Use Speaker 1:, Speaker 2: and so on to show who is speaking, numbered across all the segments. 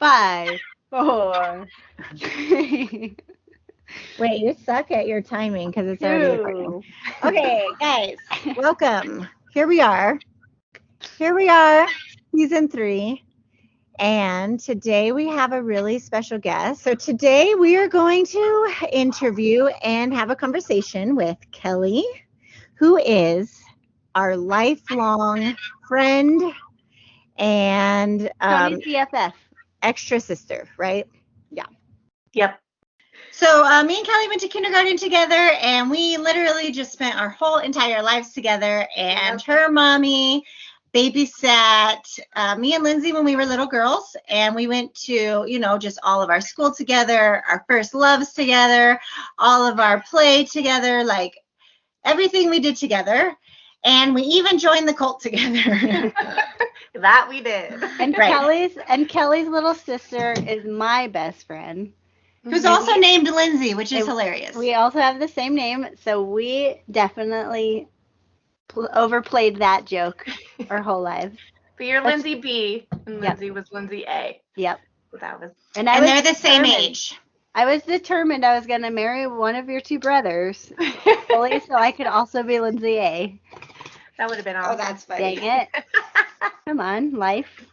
Speaker 1: 5, 4, 3,
Speaker 2: Wait, you suck at your timing because it's already recording.
Speaker 1: 2.
Speaker 2: Okay, guys, welcome. Here we are, season 3. And today we have a really special guest. So today we are going to interview and have a conversation with Kellie, who is our lifelong friend and
Speaker 1: Tony's BFF.
Speaker 2: extra sister, right?
Speaker 1: Yeah.
Speaker 3: Yep.
Speaker 2: So me and Kellie went to kindergarten together, and we literally just spent our whole entire lives together. And her mommy babysat me and Lindsay when we were little girls, and we went to, just all of our school together, our first loves together, all of our play together, like everything we did together. And we even joined the cult together.
Speaker 3: That we did.
Speaker 1: And
Speaker 2: Right.
Speaker 1: Kellie's little sister is my best friend.
Speaker 2: Who's also named Lindsay, which is hilarious.
Speaker 1: We also have the same name, so we definitely overplayed that joke our whole lives.
Speaker 3: But you're Lindsay B, and Lindsay was Lindsay A.
Speaker 1: Yep.
Speaker 3: So that was.
Speaker 2: And they're the same age.
Speaker 1: I was determined I was going to marry one of your two brothers, fully, so I could also be Lindsay A.
Speaker 3: That would have been awesome.
Speaker 2: Oh, that's funny.
Speaker 1: Dang it. Come on, life.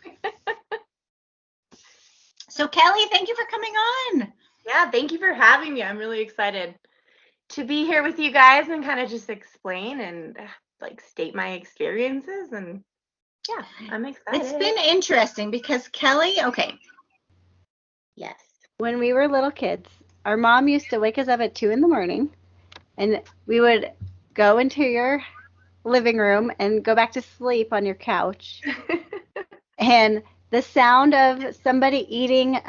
Speaker 2: So, Kellie, thank you for coming on.
Speaker 3: Yeah, thank you for having me. I'm really excited to be here with you guys and kind of just explain and state my experiences. And yeah, I'm excited.
Speaker 2: It's been interesting because Kellie, okay.
Speaker 3: Yes.
Speaker 1: When we were little kids, our mom used to wake us up at 2 a.m, and we would go into your living room and go back to sleep on your couch. And the sound of somebody eating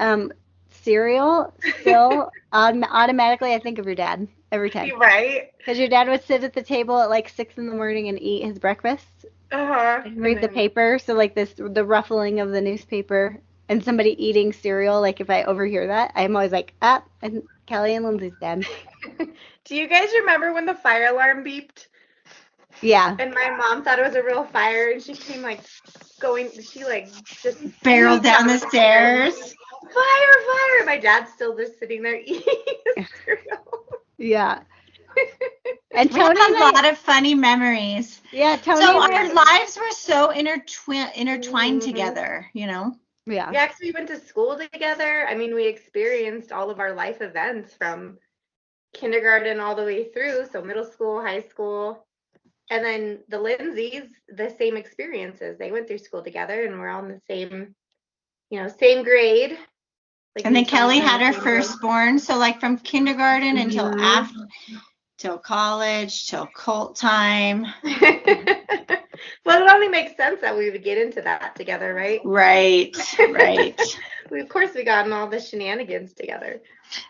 Speaker 1: cereal still automatically I think of your dad every time.
Speaker 3: Right.
Speaker 1: Because your dad would sit at the table at 6 a.m. and eat his breakfast. And read the paper. So the ruffling of the newspaper and somebody eating cereal. If I overhear that, I'm always and Kellie and Lindsay's dad.
Speaker 3: Do you guys remember when the fire alarm beeped?
Speaker 1: Yeah.
Speaker 3: And my mom thought it was a real fire, and she came just
Speaker 2: barreled down the stairs.
Speaker 3: Fire! My dad's still just sitting there eating his cereal.
Speaker 1: Yeah. And
Speaker 2: we have a lot of funny memories.
Speaker 1: Yeah, Toni.
Speaker 2: So our lives were so intertwined together,
Speaker 1: Yeah.
Speaker 3: Yeah, because we went to school together. I mean, we experienced all of our life events from kindergarten all the way through, so middle school, high school. And then the Lindsays, the same experiences. They went through school together, and we're all in the same, same grade.
Speaker 2: And then Kellie had her firstborn, so from kindergarten until till college, till cult time.
Speaker 3: Well, it only makes sense that we would get into that together, right?
Speaker 2: Right.
Speaker 3: Of course, we got in all the shenanigans together.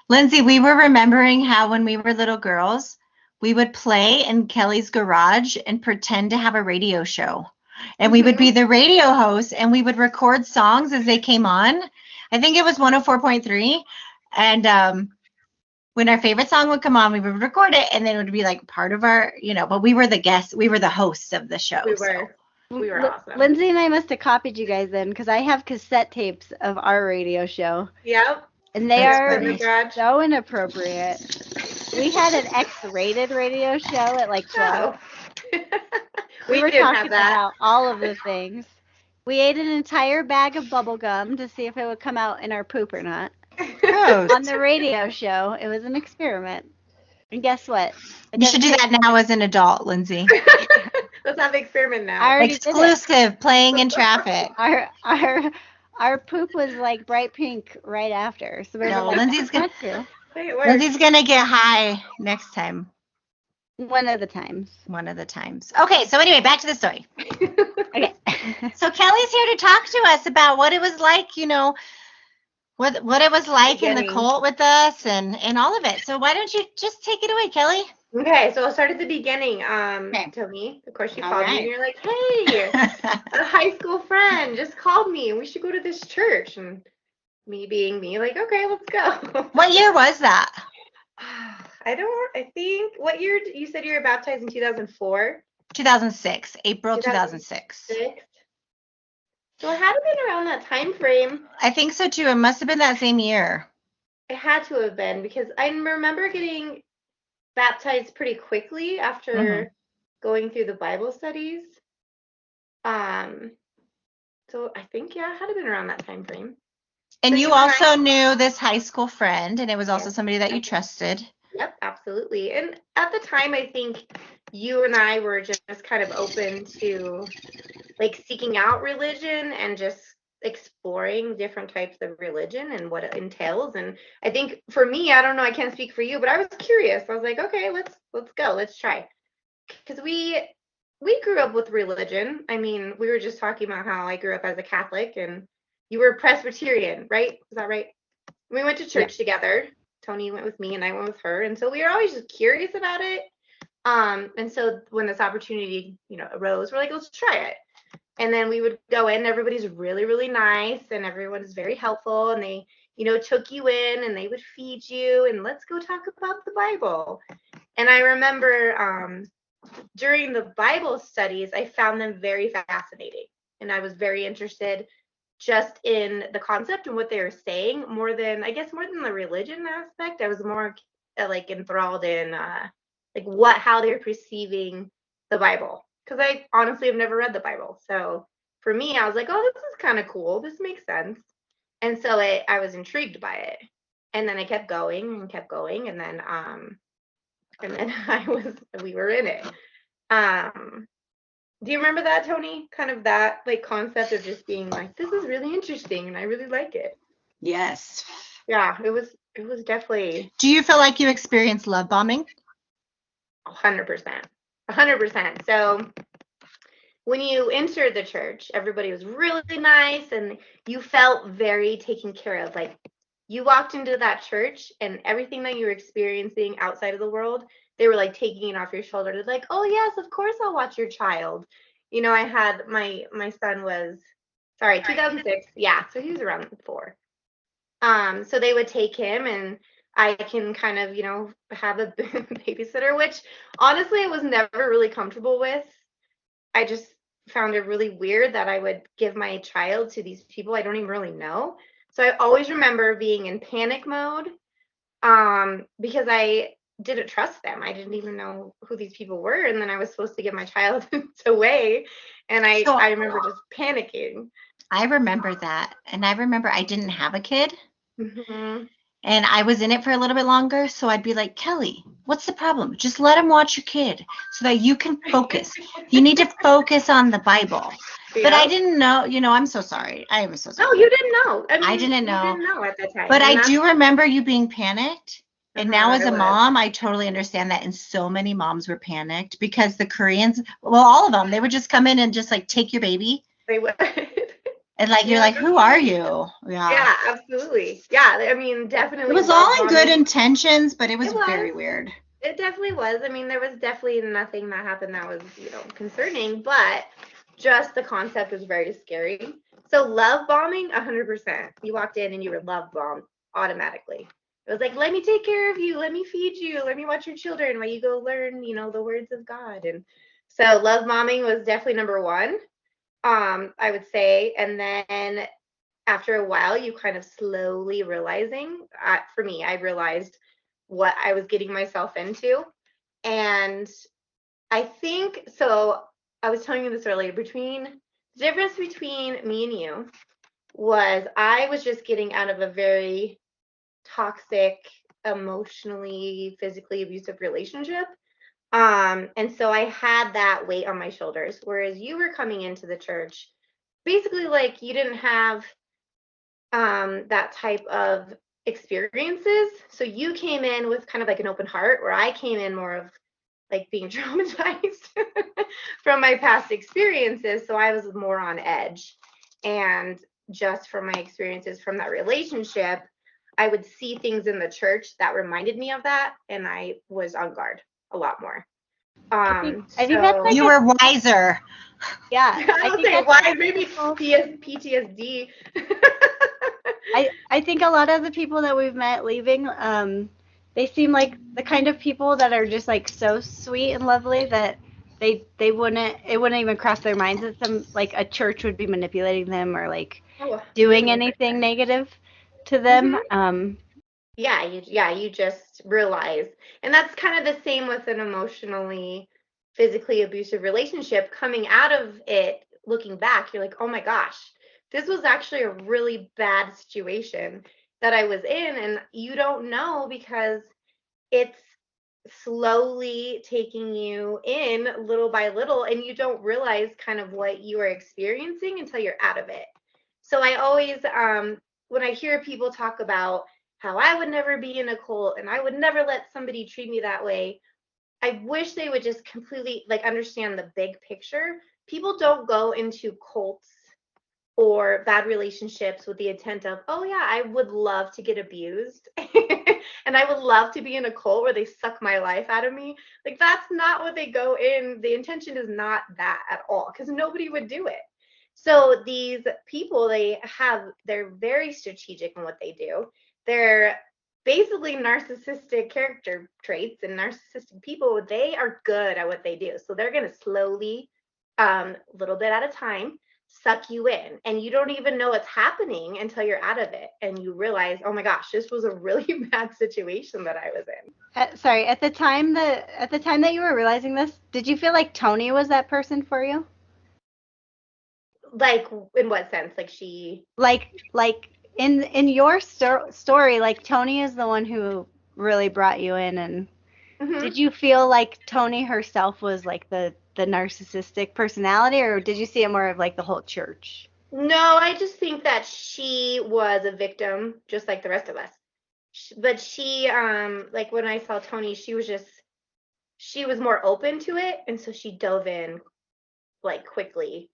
Speaker 2: Lindsay, we were remembering how when we were little girls, we would play in Kellie's garage and pretend to have a radio show. And we would be the radio host, and we would record songs as they came on. I think it was 104.3. And when our favorite song would come on, we would record it, and then it would be part of our, but we were the guests. We were the hosts of the show.
Speaker 3: We were awesome.
Speaker 1: Lindsay and I must have copied you guys then, because I have cassette tapes of our radio show.
Speaker 3: Yep.
Speaker 1: And they are so inappropriate. We had an X-rated radio show at 12. We were talking about all of the things. We ate an entire bag of bubble gum to see if it would come out in our poop or not. On the radio show. It was an experiment. And guess what?
Speaker 2: You should do that now as an adult, Lindsay.
Speaker 3: Let's have the experiment now.
Speaker 2: Exclusive, playing in traffic.
Speaker 1: Our poop was bright pink right after. So
Speaker 2: Lindsay's gonna get high next time.
Speaker 1: One of the times.
Speaker 2: Okay, so anyway, back to the story.
Speaker 1: Okay.
Speaker 2: So Kellie's here to talk to us about what it was like, what it was like in the cult with us and all of it. So why don't you just take it away, Kellie?
Speaker 3: Okay, so I'll start at the beginning. Toni, of course, you called me and you're like, hey, a high school friend just called me and we should go to this church. And me being me, okay, let's go.
Speaker 2: What year was that?
Speaker 3: I think, what year, you said you were baptized in 2004?
Speaker 2: 2006, April 2006.
Speaker 3: So it had to have been around that time frame.
Speaker 2: I think so too. It must have been that same year.
Speaker 3: It had to have been, because I remember getting baptized pretty quickly after going through the Bible studies. So I think, yeah, it had to have been around that time frame.
Speaker 2: And so you also knew this high school friend, and it was also somebody that you trusted.
Speaker 3: Yep, absolutely. And at the time, I think you and I were just kind of open to like seeking out religion and just exploring different types of religion and what it entails. And I think for me, I don't know, I can't speak for you, but I was curious. I was like, okay, let's go, let's try. Because we grew up with religion. I mean, we were just talking about how I grew up as a Catholic and you were Presbyterian, right? Is that right? We went to church together. Toni went with me and I went with her. And so we were always just curious about it. And so when this opportunity, arose, we're like, let's try it. And then we would go in, everybody's really, really nice and everyone is very helpful. And they, took you in and they would feed you and let's go talk about the Bible. And I remember during the Bible studies, I found them very fascinating. And I was very interested just in the concept and what they were saying more than the religion aspect. I was more like enthralled in how they're perceiving the Bible, because I honestly have never read the Bible. So for me, I was like, oh, this is kind of cool, this makes sense. And so I was intrigued by it, and then I kept going and kept going, and then we were in it. Do you remember that, Toni? Kind of that like concept of just being like, this is really interesting and I really like it.
Speaker 2: Yes.
Speaker 3: Yeah, it was definitely.
Speaker 2: Do you feel like you experienced love bombing?
Speaker 3: 100%. 100%. So when you entered the church, everybody was really nice and you felt very taken care of. Like you walked into that church and everything that you were experiencing outside of the world, they were like taking it off your shoulder. They're like, oh yes, of course I'll watch your child. I had my son was 2006. Yeah, so he was around 4. So they would take him and I can kind of, have a babysitter, which honestly I was never really comfortable with. I just found it really weird that I would give my child to these people I don't even really know. So I always remember being in panic mode because I didn't trust them. I didn't even know who these people were. And then I was supposed to give my child away. And I remember just panicking.
Speaker 2: I remember that. And I remember I didn't have a kid.
Speaker 3: Mm-hmm.
Speaker 2: And I was in it for a little bit longer. So I'd be like, Kellie, what's the problem? Just let him watch your kid so that you can focus. You need to focus on the Bible. Yeah. But I didn't know, I'm so sorry. I am so sorry.
Speaker 3: No, you didn't know.
Speaker 2: I didn't know.
Speaker 3: You didn't know at that time.
Speaker 2: But I do remember you being panicked. And now as a mom, I totally understand that. And so many moms were panicked because the Koreans, well, all of them, they would just come in and just like take your baby.
Speaker 3: They would.
Speaker 2: And like, you're like, who are you?
Speaker 3: Yeah, absolutely. Yeah, I mean, definitely.
Speaker 2: It was all in good intentions, but it was very weird.
Speaker 3: It definitely was. I mean, there was definitely nothing that happened that was, concerning, but just the concept was very scary. So love bombing, 100%. You walked in and you were love bombed automatically. It was like, let me take care of you. Let me feed you. Let me watch your children while you go learn, the words of God. And so love bombing was definitely number 1. I would say. And then after a while, you kind of slowly realizing, for me, I realized what I was getting myself into. And I think, so I was telling you this earlier, the difference between me and you was I was just getting out of a very toxic, emotionally, physically abusive relationship. And so I had that weight on my shoulders, whereas you were coming into the church, basically like you didn't have that type of experiences. So you came in with kind of like an open heart, where I came in more of like being traumatized from my past experiences. So I was more on edge. And just from my experiences from that relationship, I would see things in the church that reminded me of that. And I was on guard a lot more.
Speaker 1: I think that's like
Speaker 2: you were wiser.
Speaker 1: Yeah.
Speaker 3: I would say why, maybe PTSD.
Speaker 1: I think a lot of the people that we've met leaving, they seem like the kind of people that are just like so sweet and lovely that they wouldn't, it wouldn't even cross their minds that some, like, a church would be manipulating them or like doing anything negative to them.
Speaker 3: You just realize, and that's kind of the same with an emotionally, physically abusive relationship. Coming out of it, looking back, you're like, oh my gosh, this was actually a really bad situation that I was in, and you don't know because it's slowly taking you in little by little, and you don't realize kind of what you are experiencing until you're out of it. So I always, when I hear people talk about how I would never be in a cult and I would never let somebody treat me that way, I wish they would just completely like understand the big picture. People don't go into cults or bad relationships with the intent of, oh yeah, I would love to get abused and I would love to be in a cult where they suck my life out of me. Like, that's not what they go in. The intention is not that at all, because nobody would do it. So these people, they're very strategic in what they do. They're basically narcissistic character traits, and narcissistic people, they are good at what they do. So they're going to slowly, little bit at a time, suck you in, and you don't even know what's happening until you're out of it and you realize, oh my gosh, this was a really bad situation that I was in.
Speaker 1: Sorry, at the time that you were realizing this, did you feel like Toni was that person for you?
Speaker 3: Like, in what sense? Like, she
Speaker 1: like in your story, like, Toni is the one who really brought you in, and did you feel like Toni herself was like the narcissistic personality, or did you see it more of like the whole church?
Speaker 3: No, I just think that she was a victim, just like the rest of us. But she, like, when I saw Toni, she was more open to it, and so she dove in like quickly.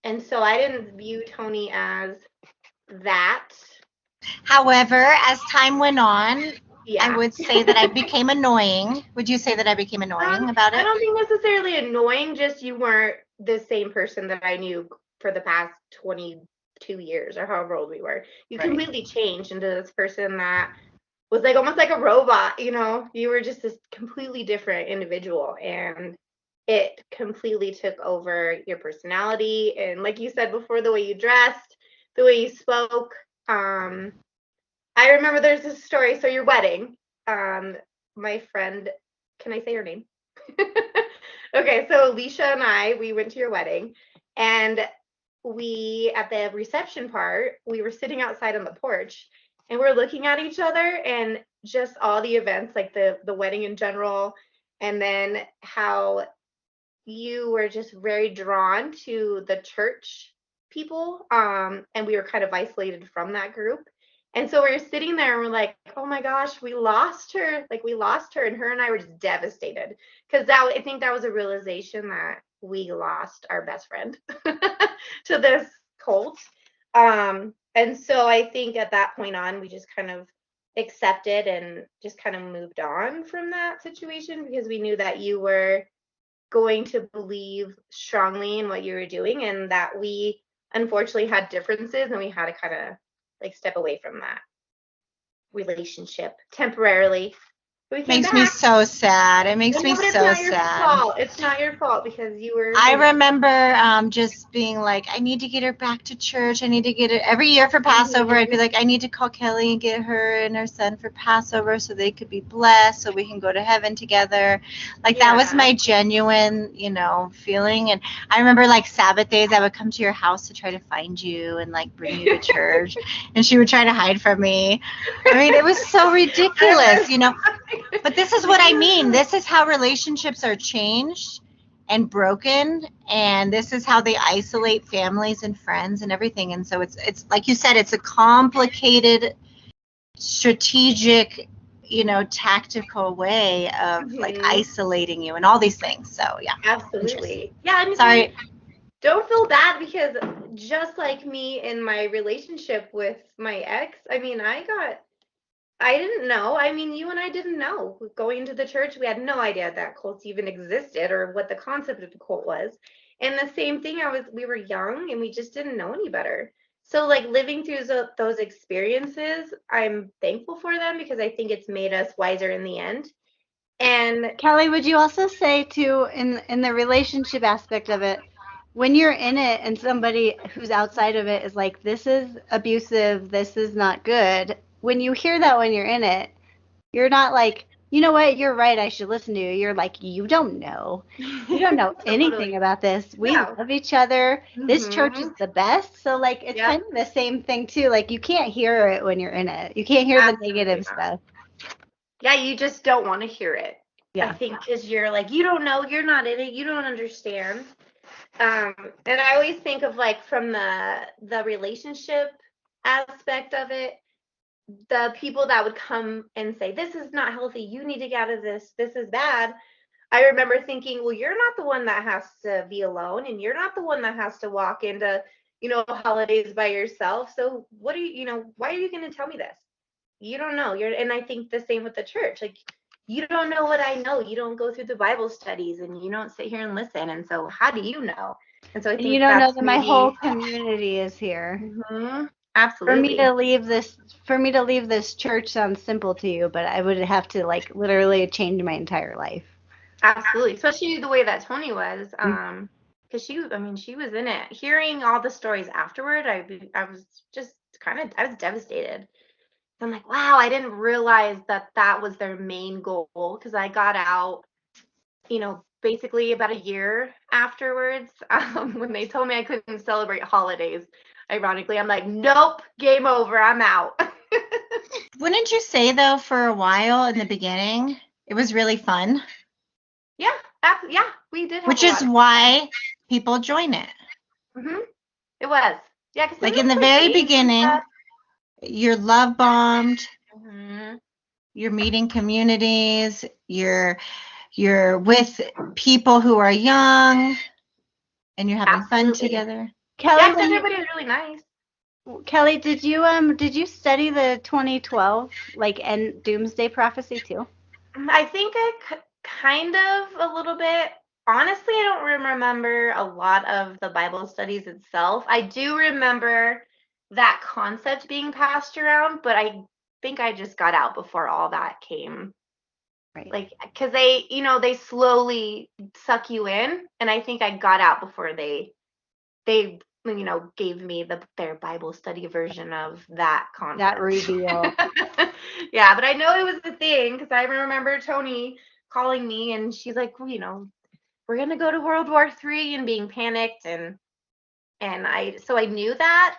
Speaker 3: And so I didn't view Toni as that.
Speaker 2: However, as time went on, I would say that I became annoying. Would you say that I became annoying about it?
Speaker 3: I don't think necessarily annoying, just you weren't the same person that I knew for the past 22 years or however old we were. You completely changed into this person that was like almost like a robot, you know? You were just this completely different individual, and it completely took over your personality. And like you said before, the way you dressed, the way you spoke. I remember there's this story. So your wedding, my friend, can I say her name? Okay, so Alicia and we went to your wedding, and we, at the reception part, we were sitting outside on the porch, and we're looking at each other, and just all the events, like the wedding in general, and then how you were just very drawn to the church people, and we were kind of isolated from that group. And so we're sitting there and we're like, oh my gosh, we lost her. Like, we lost her. And her and I were just devastated, because I think that was a realization that we lost our best friend to this cult. And so I think at that point on, we just kind of accepted and just kind of moved on from that situation, because we knew that you were going to believe strongly in what you were doing, and that we unfortunately had differences, and we had to kind of like step away from that relationship temporarily.
Speaker 2: Makes me so sad. It makes me so sad.
Speaker 3: It's not your fault, because you were.
Speaker 2: I remember just being like, I need to get her back to church. I need to get it every year for Passover. I'd be like, I need to call Kellie and get her and her son for Passover so they could be blessed, so we can go to heaven together. Like, that was my genuine, feeling. And I remember, like, Sabbath days, I would come to your house to try to find you and like bring you to church, and she would try to hide from me. I mean, it was so ridiculous, But this is what I mean. This is how relationships are changed and broken, and this is how they isolate families and friends and everything. And so it's like you said, it's a complicated, strategic, tactical way of like isolating you and all these things. So yeah.
Speaker 3: Absolutely. Yeah, I mean,
Speaker 2: sorry.
Speaker 3: Don't feel bad, because just like me in my relationship with my ex, I mean, I didn't know. I mean, you and I didn't know. Going into the church, we had no idea that cults even existed or what the concept of the cult was. And the same thing, we were young and we just didn't know any better. So like, living through those experiences, I'm thankful for them, because I think it's made us wiser in the end. And
Speaker 1: Kellie, would you also say too, in the relationship aspect of it, when you're in it and somebody who's outside of it is like, this is abusive, this is not good, when you hear that when you're in it, you're not like, you know what, you're right, I should listen to you. You're like, you don't know. You don't know anything about this. We love each other. This church is the best. So, like, it's kind of the same thing, too. Like, you can't hear it when you're in it. You can't hear the negative stuff.
Speaker 3: Yeah, you just don't want to hear it. Yeah. I think because you're like, you don't know, you're not in it, you don't understand. And I always think of, like, from the relationship aspect of it, the people that would come and say, this is not healthy, you need to get out of this is bad. I remember thinking, well, you're not the one that has to be alone, and you're not the one that has to walk into, holidays by yourself. So what do you, why are you going to tell me this? You don't know. And I think the same with the church. Like, you don't know what I know. You don't go through the Bible studies, and you don't sit here and listen. And so how do you know? And so I think
Speaker 1: you don't know that my whole community is here.
Speaker 3: Mm-hmm. Absolutely.
Speaker 1: For me to leave this church sounds simple to you, but I would have to, like, literally change my entire life.
Speaker 3: Absolutely, especially the way that Toni was, because she was in it. Hearing all the stories afterward, I was just I was devastated. I'm like, wow, I didn't realize that was their main goal, because I got out, basically about a year afterwards, when they told me I couldn't celebrate holidays. Ironically, I'm like, nope, game over, I'm out.
Speaker 2: Wouldn't you say, though, for a while in the beginning, it was really fun?
Speaker 3: Yeah, we did have
Speaker 2: Which is why people join it.
Speaker 3: Mm-hmm. It was. Yeah, because
Speaker 2: like in the very beginning, you're love bombed. Mm-hmm. You're meeting communities. You're with people who are young, and you're having fun together.
Speaker 1: Kellie,
Speaker 3: everybody was really nice.
Speaker 1: Kellie, did you study the 2012 and Doomsday Prophecy too?
Speaker 3: I think I kind of a little bit. Honestly, I don't remember a lot of the Bible studies itself. I do remember that concept being passed around, but I think I just got out before all that came. Right. Like, because they slowly suck you in, and I think I got out before they gave me their Bible study version of that concept.
Speaker 1: That reveal.
Speaker 3: Yeah, but I know it was the thing, because I remember Toni calling me, and she's like, we're gonna go to World War III, and being panicked, and I knew that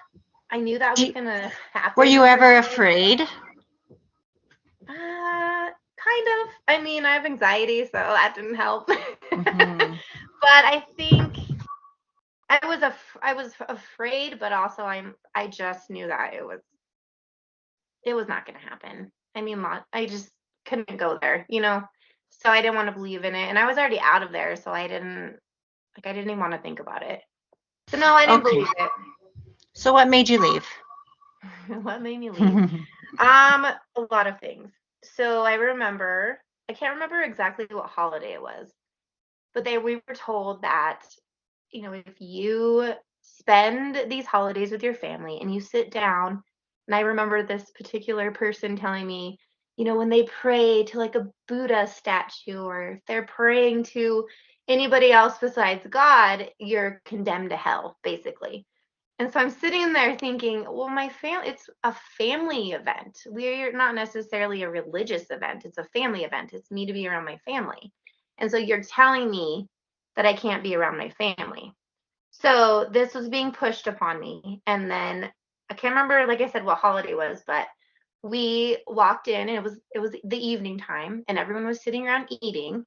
Speaker 3: was gonna happen.
Speaker 2: Were you ever afraid?
Speaker 3: Kind of. I mean, I have anxiety, so that didn't help. Mm-hmm. But I think I was afraid, but also I just knew that it was not going to happen. I mean, I just couldn't go there, So I didn't want to believe in it, and I was already out of there, so I didn't even want to think about it. So no, I didn't believe it.
Speaker 2: So what made you leave?
Speaker 3: What made me leave? A lot of things. So I can't remember exactly what holiday it was, but we were told that, if you spend these holidays with your family and you sit down, and I remember this particular person telling me, when they pray to like a Buddha statue, or if they're praying to anybody else besides God, you're condemned to hell, basically. And so I'm sitting there thinking, well, it's a family event. We're not necessarily a religious event. It's a family event. It's me to be around my family. And so you're telling me that I can't be around my family. So this was being pushed upon me. And then I can't remember, like I said, what holiday it was, but we walked in, and it was the evening time, and everyone was sitting around eating.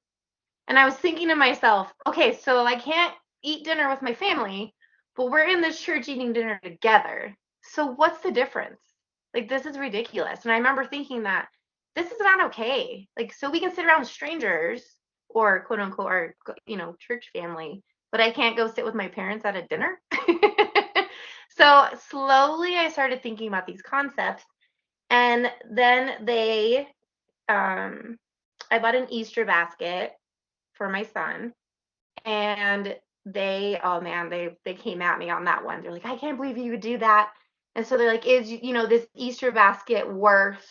Speaker 3: And I was thinking to myself, okay, so I can't eat dinner with my family, but we're in this church eating dinner together. So what's the difference? Like, this is ridiculous. And I remember thinking that this is not okay. Like, so we can sit around strangers, or quote unquote, our, church family, but I can't go sit with my parents at a dinner. So slowly I started thinking about these concepts. And then I bought an Easter basket for my son, and they came at me on that one. They're like, I can't believe you would do that. And so they're like, is this Easter basket worth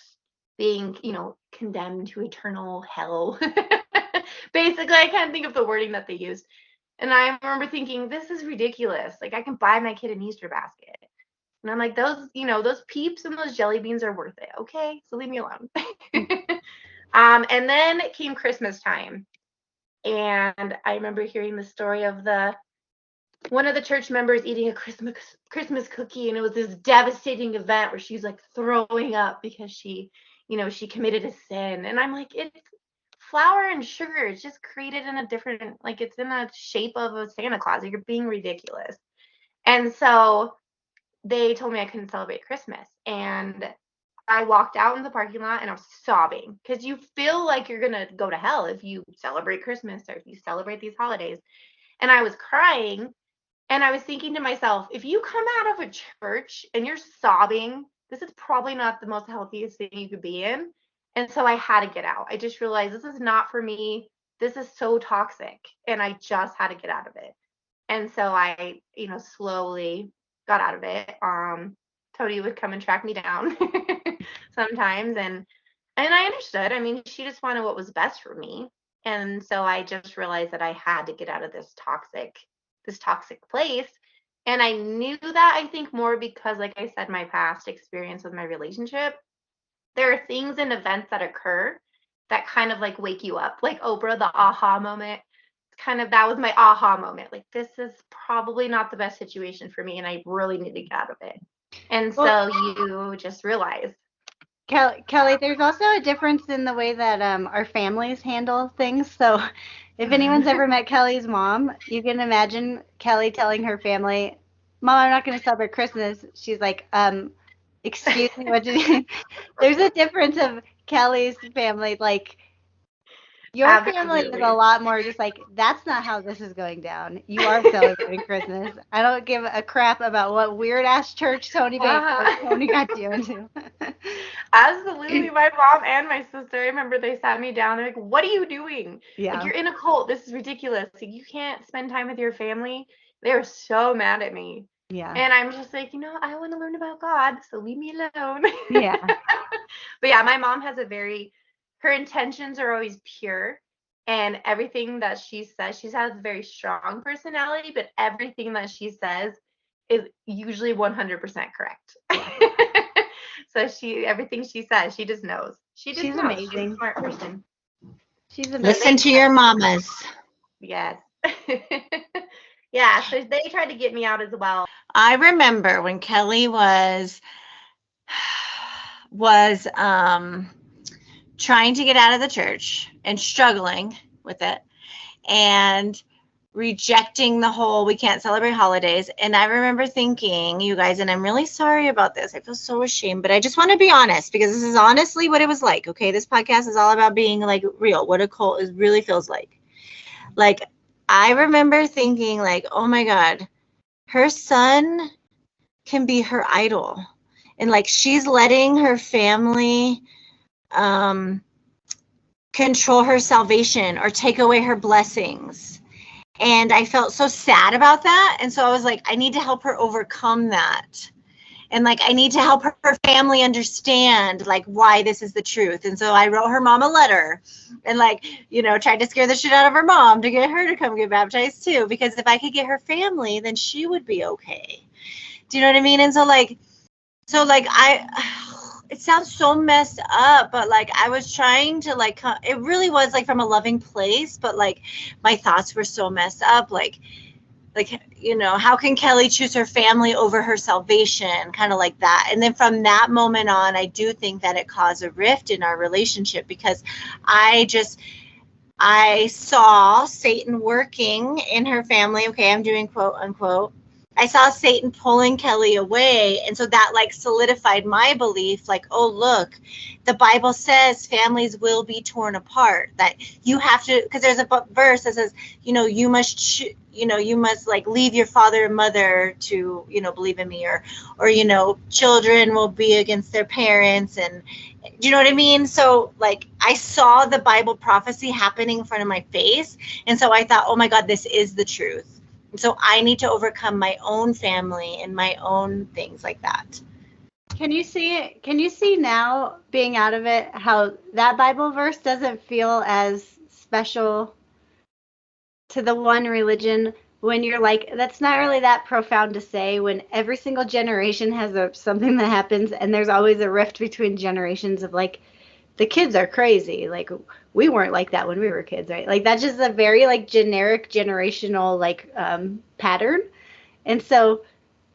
Speaker 3: being, condemned to eternal hell. Basically, I can't think of the wording that they used. And I remember thinking, this is ridiculous. Like, I can buy my kid an Easter basket. And I'm like, those Peeps and those jelly beans are worth it. Okay, so leave me alone. And then it came Christmas time. And I remember hearing the story of one of the church members eating a Christmas cookie, and it was this devastating event where she's like throwing up because she committed a sin. And I'm like, it's flour and sugar. It's just created in a different, like, it's in a shape of a Santa Claus. You're being ridiculous. And so they told me I couldn't celebrate Christmas. And I walked out in the parking lot and I was sobbing, because you feel like you're going to go to hell if you celebrate Christmas or if you celebrate these holidays. And I was crying, and I was thinking to myself, if you come out of a church and you're sobbing, this is probably not the most healthiest thing you could be in. And so I had to get out. I just realized this is not for me. This is so toxic, and I just had to get out of it. And so I, slowly got out of it. Toni would come and track me down sometimes, and I understood. I mean, she just wanted what was best for me. And so I just realized that I had to get out of this toxic place. And I knew that, I think, more because, like I said, my past experience with my relationship, there are things and events that occur that kind of like wake you up. Like Oprah, the aha moment. That was my aha moment. Like, this is probably not the best situation for me, and I really need to get out of it. And so you just realize.
Speaker 1: Kellie, there's also a difference in the way that our families handle things. So if anyone's ever met Kellie's mom, you can imagine Kellie telling her family, Mom, I'm not going to celebrate Christmas. She's like, excuse me, what did you? There's a difference of Kellie's family. Like, your family is a lot more just like, that's not how this is going down. You are celebrating Christmas. I don't give a crap about what weird ass church Toni got you into.
Speaker 3: Absolutely. My mom and my sister, I remember they sat me down. They're like, what are you doing?
Speaker 1: Yeah.
Speaker 3: Like, you're in a cult. This is ridiculous. Like, you can't spend time with your family. They were so mad at me.
Speaker 1: Yeah.
Speaker 3: And I'm just like, I want to learn about God, so leave me alone.
Speaker 1: Yeah.
Speaker 3: But yeah, my mom has her intentions are always pure, and everything that she says, she has a very strong personality, but everything that she says is usually 100% correct. So everything she says, she just knows. She's amazing. She's a smart person.
Speaker 1: She's amazing.
Speaker 2: Listen to your mamas.
Speaker 3: Yes. Yeah, so they tried to get me out as well.
Speaker 2: I remember when Kellie was trying to get out of the church and struggling with it and rejecting the whole we can't celebrate holidays. And I remember thinking, you guys, and I'm really sorry about this. I feel so ashamed, but I just want to be honest, because this is honestly what it was like. Okay, this podcast is all about being like real, what a cult really feels like. Like, I remember thinking like, oh my God, her son can be her idol. And like, she's letting her family control her salvation or take away her blessings. And I felt so sad about that. And so I was like, I need to help her overcome that. And like, I need to help her family understand like why this is the truth. And so I wrote her mom a letter and like, tried to scare the shit out of her mom to get her to come get baptized too. Because if I could get her family, then she would be okay. Do you know what I mean? And so it sounds so messed up, but like I was trying to like, it really was like from a loving place, but like my thoughts were so messed up. Like, how can Kellie choose her family over her salvation? Kind of like that. And then from that moment on, I do think that it caused a rift in our relationship, because I saw Satan working in her family. Okay, I'm doing quote unquote. I saw Satan pulling Kellie away. And so that like solidified my belief, like, oh, look, the Bible says families will be torn apart, that you have to, because there's a verse that says, you must like leave your father and mother to, believe in me, or, children will be against their parents. And do you know what I mean? So like, I saw the Bible prophecy happening in front of my face. And so I thought, oh my God, this is the truth. So I need to overcome my own family and my own things like that.
Speaker 1: Can you see now, being out of it, how that Bible verse doesn't feel as special to the one religion when you're like, that's not really that profound to say, when every single generation has something that happens, and there's always a rift between generations of like, the kids are crazy. Like, we weren't like that when we were kids, right? Like, that's just a very like generic generational like pattern. And so,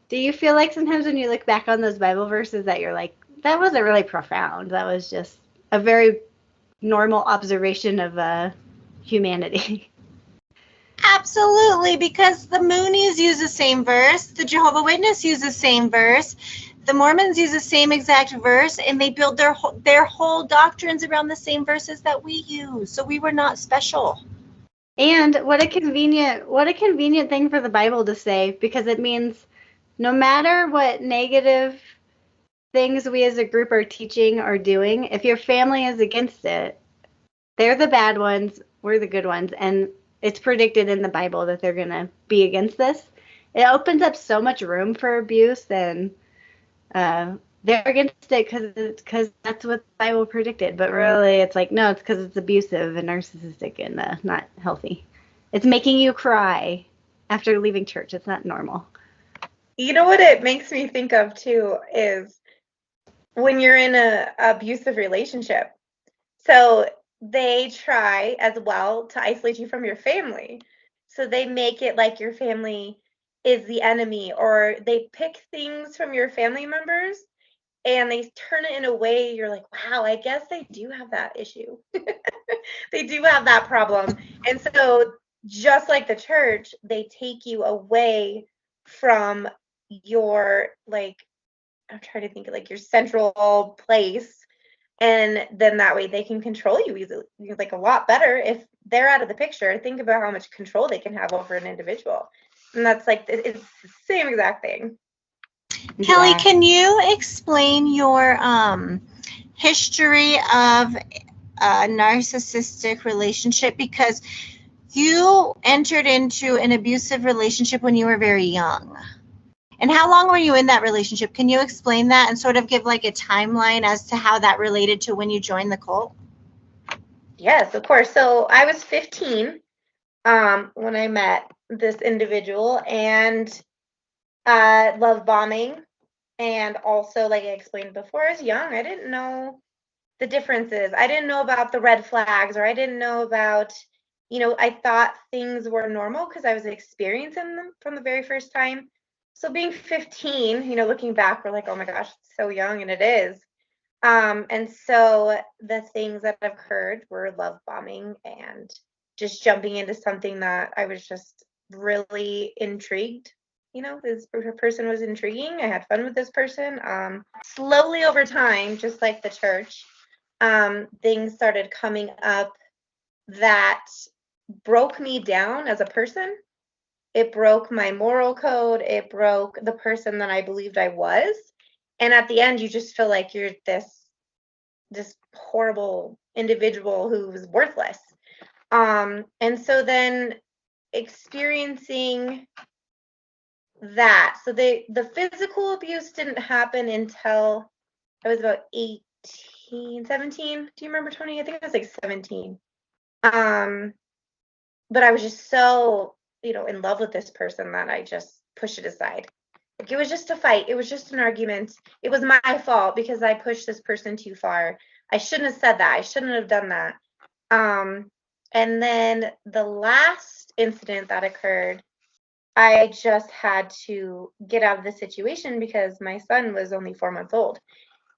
Speaker 1: do you feel like sometimes when you look back on those Bible verses that you're like, that wasn't really profound. That was just a very normal observation of humanity.
Speaker 2: Absolutely, because the Moonies use the same verse, the Jehovah's Witness use the same verse, the Mormons use the same exact verse, and they build their whole doctrines around the same verses that we use. So we were not special.
Speaker 1: And what a convenient thing for the Bible to say, because it means no matter what negative things we as a group are teaching or doing, if your family is against it, they're the bad ones, we're the good ones, and it's predicted in the Bible that they're going to be against this. It opens up so much room for abuse, and they're against it because that's what the Bible predicted. But really, it's like, no, it's because it's abusive and narcissistic and not healthy. It's making you cry after leaving church. It's not normal.
Speaker 3: You know what it makes me think of, too, is when you're in an abusive relationship. So they try as well to isolate you from your family. So they make it like your family is the enemy, or they pick things from your family members and they turn it in a way you're like, wow, I guess they do have that issue. They do have that problem. And so just like the church, they take you away from your, like, I'm trying to think of like your central place, and then that way they can control you easily, like a lot better if they're out of the picture. Think about how much control they can have over an individual, and that's like, it's the same exact thing.
Speaker 2: Kellie, can you explain your history of a narcissistic relationship? Because you entered into an abusive relationship when you were very young. And how long were you in that relationship? Can you explain that and sort of give like a timeline as to how that related to when you joined the cult?
Speaker 3: Yes, of course. So I was 15 when I met this individual, and love bombing. And also, like I explained before, I was young. I didn't know the differences. I didn't know about the red flags, or I didn't know about, I thought things were normal because I was experiencing them from the very first time. So being 15, looking back, we're like, oh my gosh, it's so young, and it is. And so the things that occurred were love bombing and just jumping into something that I was just really intrigued. This person was intriguing. I had fun with this person. Slowly over time, just like the church, things started coming up that broke me down as a person. It broke my moral code. It broke the person that I believed I was. And at the end, you just feel like you're this horrible individual who's worthless. And so then experiencing that. So the physical abuse didn't happen until I was about 18, 17. Do you remember, Toni? I think I was like 17. But I was just so, in love with this person that I just pushed it aside. Like, it was just a fight. It was just an argument. It was my fault because I pushed this person too far. I shouldn't have said that. I shouldn't have done that. And then the last incident that occurred, I just had to get out of the situation because my son was only 4 months old.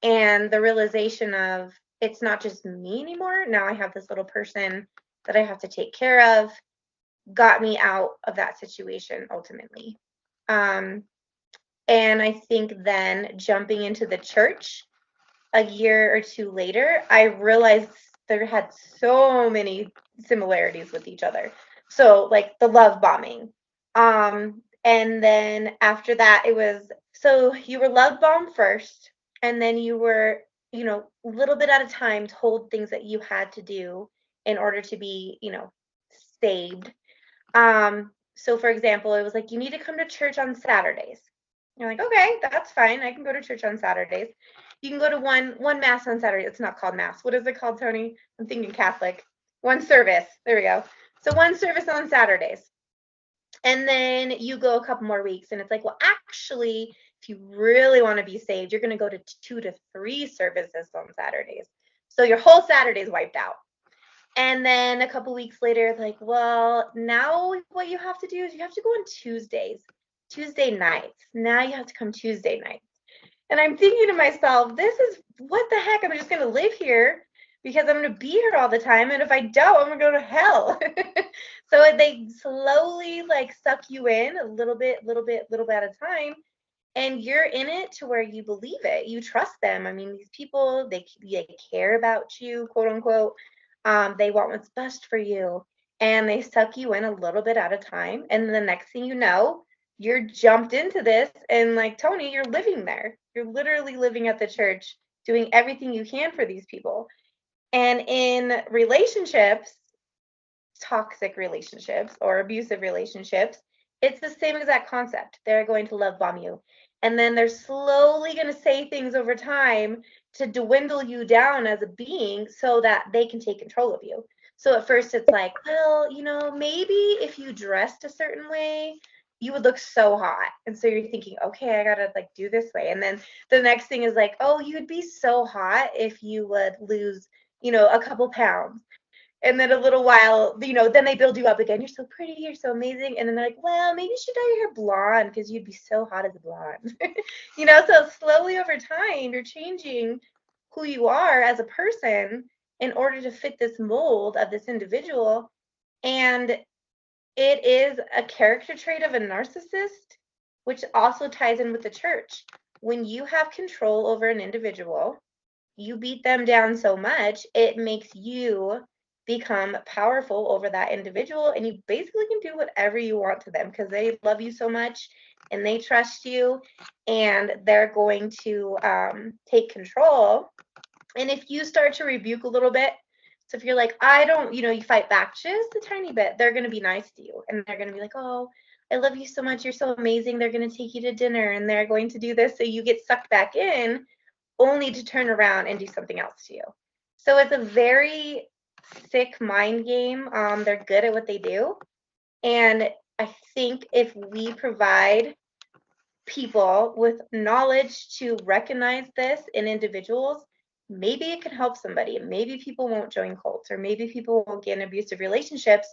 Speaker 3: And the realization of, it's not just me anymore. Now I have this little person that I have to take care of, got me out of that situation ultimately. And I think then jumping into the church a year or two later, I realized there had so many similarities with each other. So like the love bombing. And then after that, it was, so you were love bombed first, and then you were, a little bit at a time told things that you had to do in order to be, saved. So for example, it was like, you need to come to church on Saturdays. You're like, okay, that's fine. I can go to church on Saturdays. You can go to one mass on Saturday. It's not called mass. What is it called, Toni? I'm thinking Catholic. One service. There we go. So one service on Saturdays. And then you go a couple more weeks and it's like, well, actually, if you really want to be saved, you're going to go to 2 to 3 services on Saturdays. So your whole Saturday is wiped out. And then a couple weeks later, it's like, well, now what you have to do is you have to go on Tuesday nights. Now you have to come Tuesday nights. And I'm thinking to myself, this is what the heck? I'm just going to live here because I'm going to be here all the time. And if I don't, I'm going to go to hell. So they slowly like suck you in a little bit at a time. And you're in it to where you believe it. You trust them. I mean, these people, they care about you, quote unquote. They want what's best for you. And they suck you in a little bit at a time. And the next thing you know, you're jumped into this. And like Toni, you're living there. You're literally living at the church, doing everything you can for these people. And in relationships, toxic relationships or abusive relationships, it's the same exact concept. They're going to love bomb you. And then they're slowly going to say things over time to dwindle you down as a being so that they can take control of you. So at first it's like, well, maybe if you dressed a certain way, you would look so hot. And so you're thinking, okay, I got to like do this way. And then the next thing is like, oh, you'd be so hot if you would lose, a couple pounds. And then a little while, then they build you up again. You're so pretty. You're so amazing. And then they're like, well, maybe you should dye your hair blonde because you'd be so hot as a blonde. So slowly over time, you're changing who you are as a person in order to fit this mold of this individual. And it is a character trait of a narcissist, which also ties in with the church. When you have control over an individual, you beat them down so much, it makes you become powerful over that individual, and you basically can do whatever you want to them because they love you so much and they trust you and they're going to take control. And if you start to rebuke a little bit, so if you're like, I don't, you fight back just a tiny bit, they're going to be nice to you and they're going to be like, oh, I love you so much, you're so amazing, they're going to take you to dinner and they're going to do this, so you get sucked back in only to turn around and do something else to you. So it's a very sick mind game. They're good at what they do. And I think if we provide people with knowledge to recognize this in individuals, maybe it can help somebody. Maybe people won't join cults, or maybe people won't get in abusive relationships,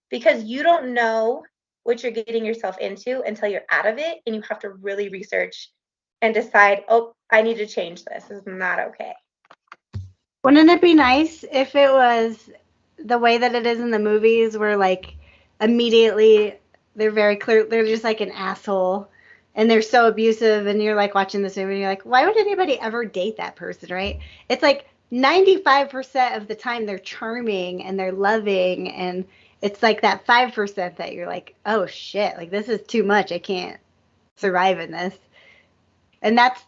Speaker 3: because you don't know what you're getting yourself into until you're out of it and you have to really research and decide, oh, I need to change this. This is not okay.
Speaker 1: Wouldn't it be nice if it was the way that it is in the movies, where like immediately they're very clear, they're just like an asshole and they're so abusive, and you're like watching this movie and you're like, why would anybody ever date that person, right? It's like 95% of the time they're charming and they're loving, and it's like that 5% that you're like, oh shit, like this is too much, I can't survive in this. And that's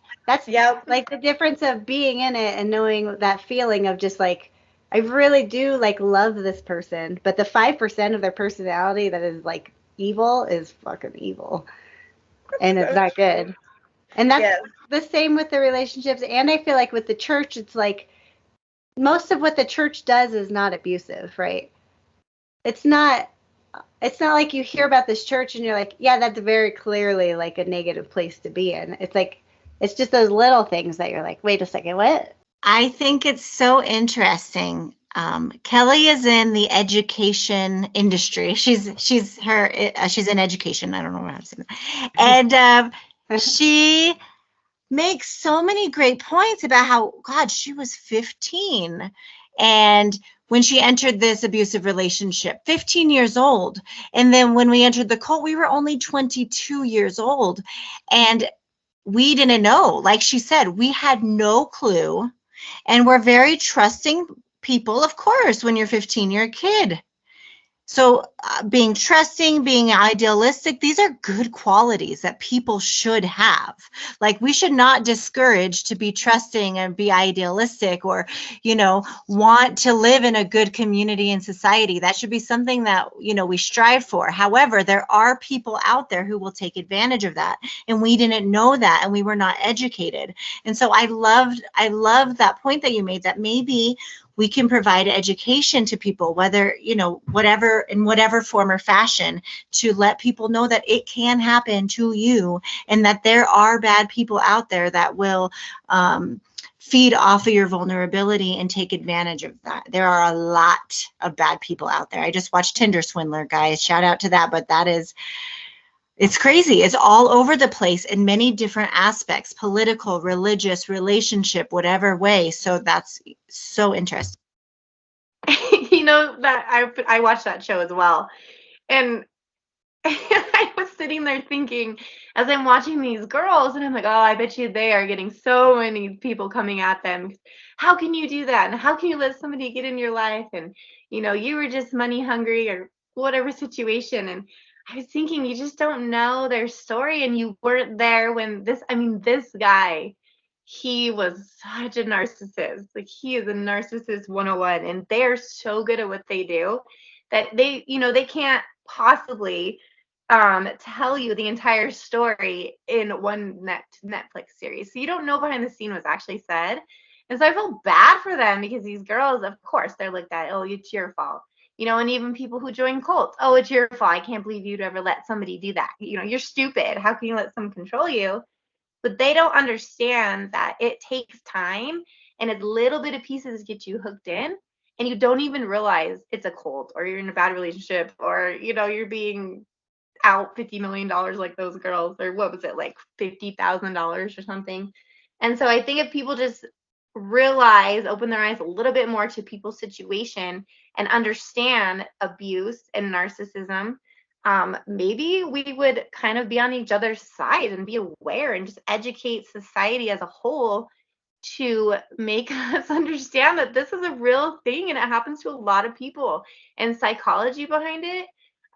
Speaker 1: like the difference of being in it and knowing that feeling of just like, I really do like love this person, but the 5% of their personality that is like evil is fucking evil. And it's not good. And that's the same with the relationships. And I feel like with the church, it's like most of what the church does is not abusive, right? It's not like you hear about this church and you're like, yeah, that's very clearly like a negative place to be in. It's like, it's just those little things that you're like, wait a second, what?
Speaker 2: I think it's so interesting. Kellie is in the education industry. She's in education. I don't know how to say that. And she makes so many great points about how, God, she was 15. And when she entered this abusive relationship, 15 years old. And then when we entered the cult, we were only 22 years old. And we didn't know. Like she said, we had no clue. And we're very trusting people, of course. When you're 15, you're a kid. So being trusting, being idealistic, these are good qualities that people should have. Like, we should not discourage to be trusting and be idealistic, or, want to live in a good community and society. That should be something that, we strive for. However, there are people out there who will take advantage of that. And we didn't know that, and we were not educated. And so I loved that point that you made, that maybe we can provide education to people, whether, whatever, in whatever form or fashion, to let people know that it can happen to you, and that there are bad people out there that will feed off of your vulnerability and take advantage of that. There are a lot of bad people out there. I just watched Tinder Swindler, guys. Shout out to that. But it's crazy. It's all over the place in many different aspects, political, religious, relationship, whatever way. So that's so interesting.
Speaker 3: That I watched that show as well. And I was sitting there thinking, as I'm watching these girls, and I'm like, oh, I bet you they are getting so many people coming at them. How can you do that? And how can you let somebody get in your life? And, you were just money hungry or whatever situation. And I was thinking, you just don't know their story, and you weren't there when this guy, he was such a narcissist. Like, he is a narcissist 101, and they're so good at what they do that they can't possibly tell you the entire story in one Netflix series. So you don't know behind the scene what's actually said. And so I feel bad for them, because these girls, of course, they're like that. Oh, it's your fault. And even people who join cults. Oh, it's your fault. I can't believe you'd ever let somebody do that. You're stupid. How can you let someone control you? But they don't understand that it takes time, and a little bit of pieces get you hooked in, and you don't even realize it's a cult, or you're in a bad relationship, or you're being out $50 million like those girls, or what was it, like $50,000 or something. And so I think if people just open their eyes a little bit more to people's situation and understand abuse and narcissism, maybe we would kind of be on each other's side and be aware and just educate society as a whole to make us understand that this is a real thing and it happens to a lot of people. And psychology behind it,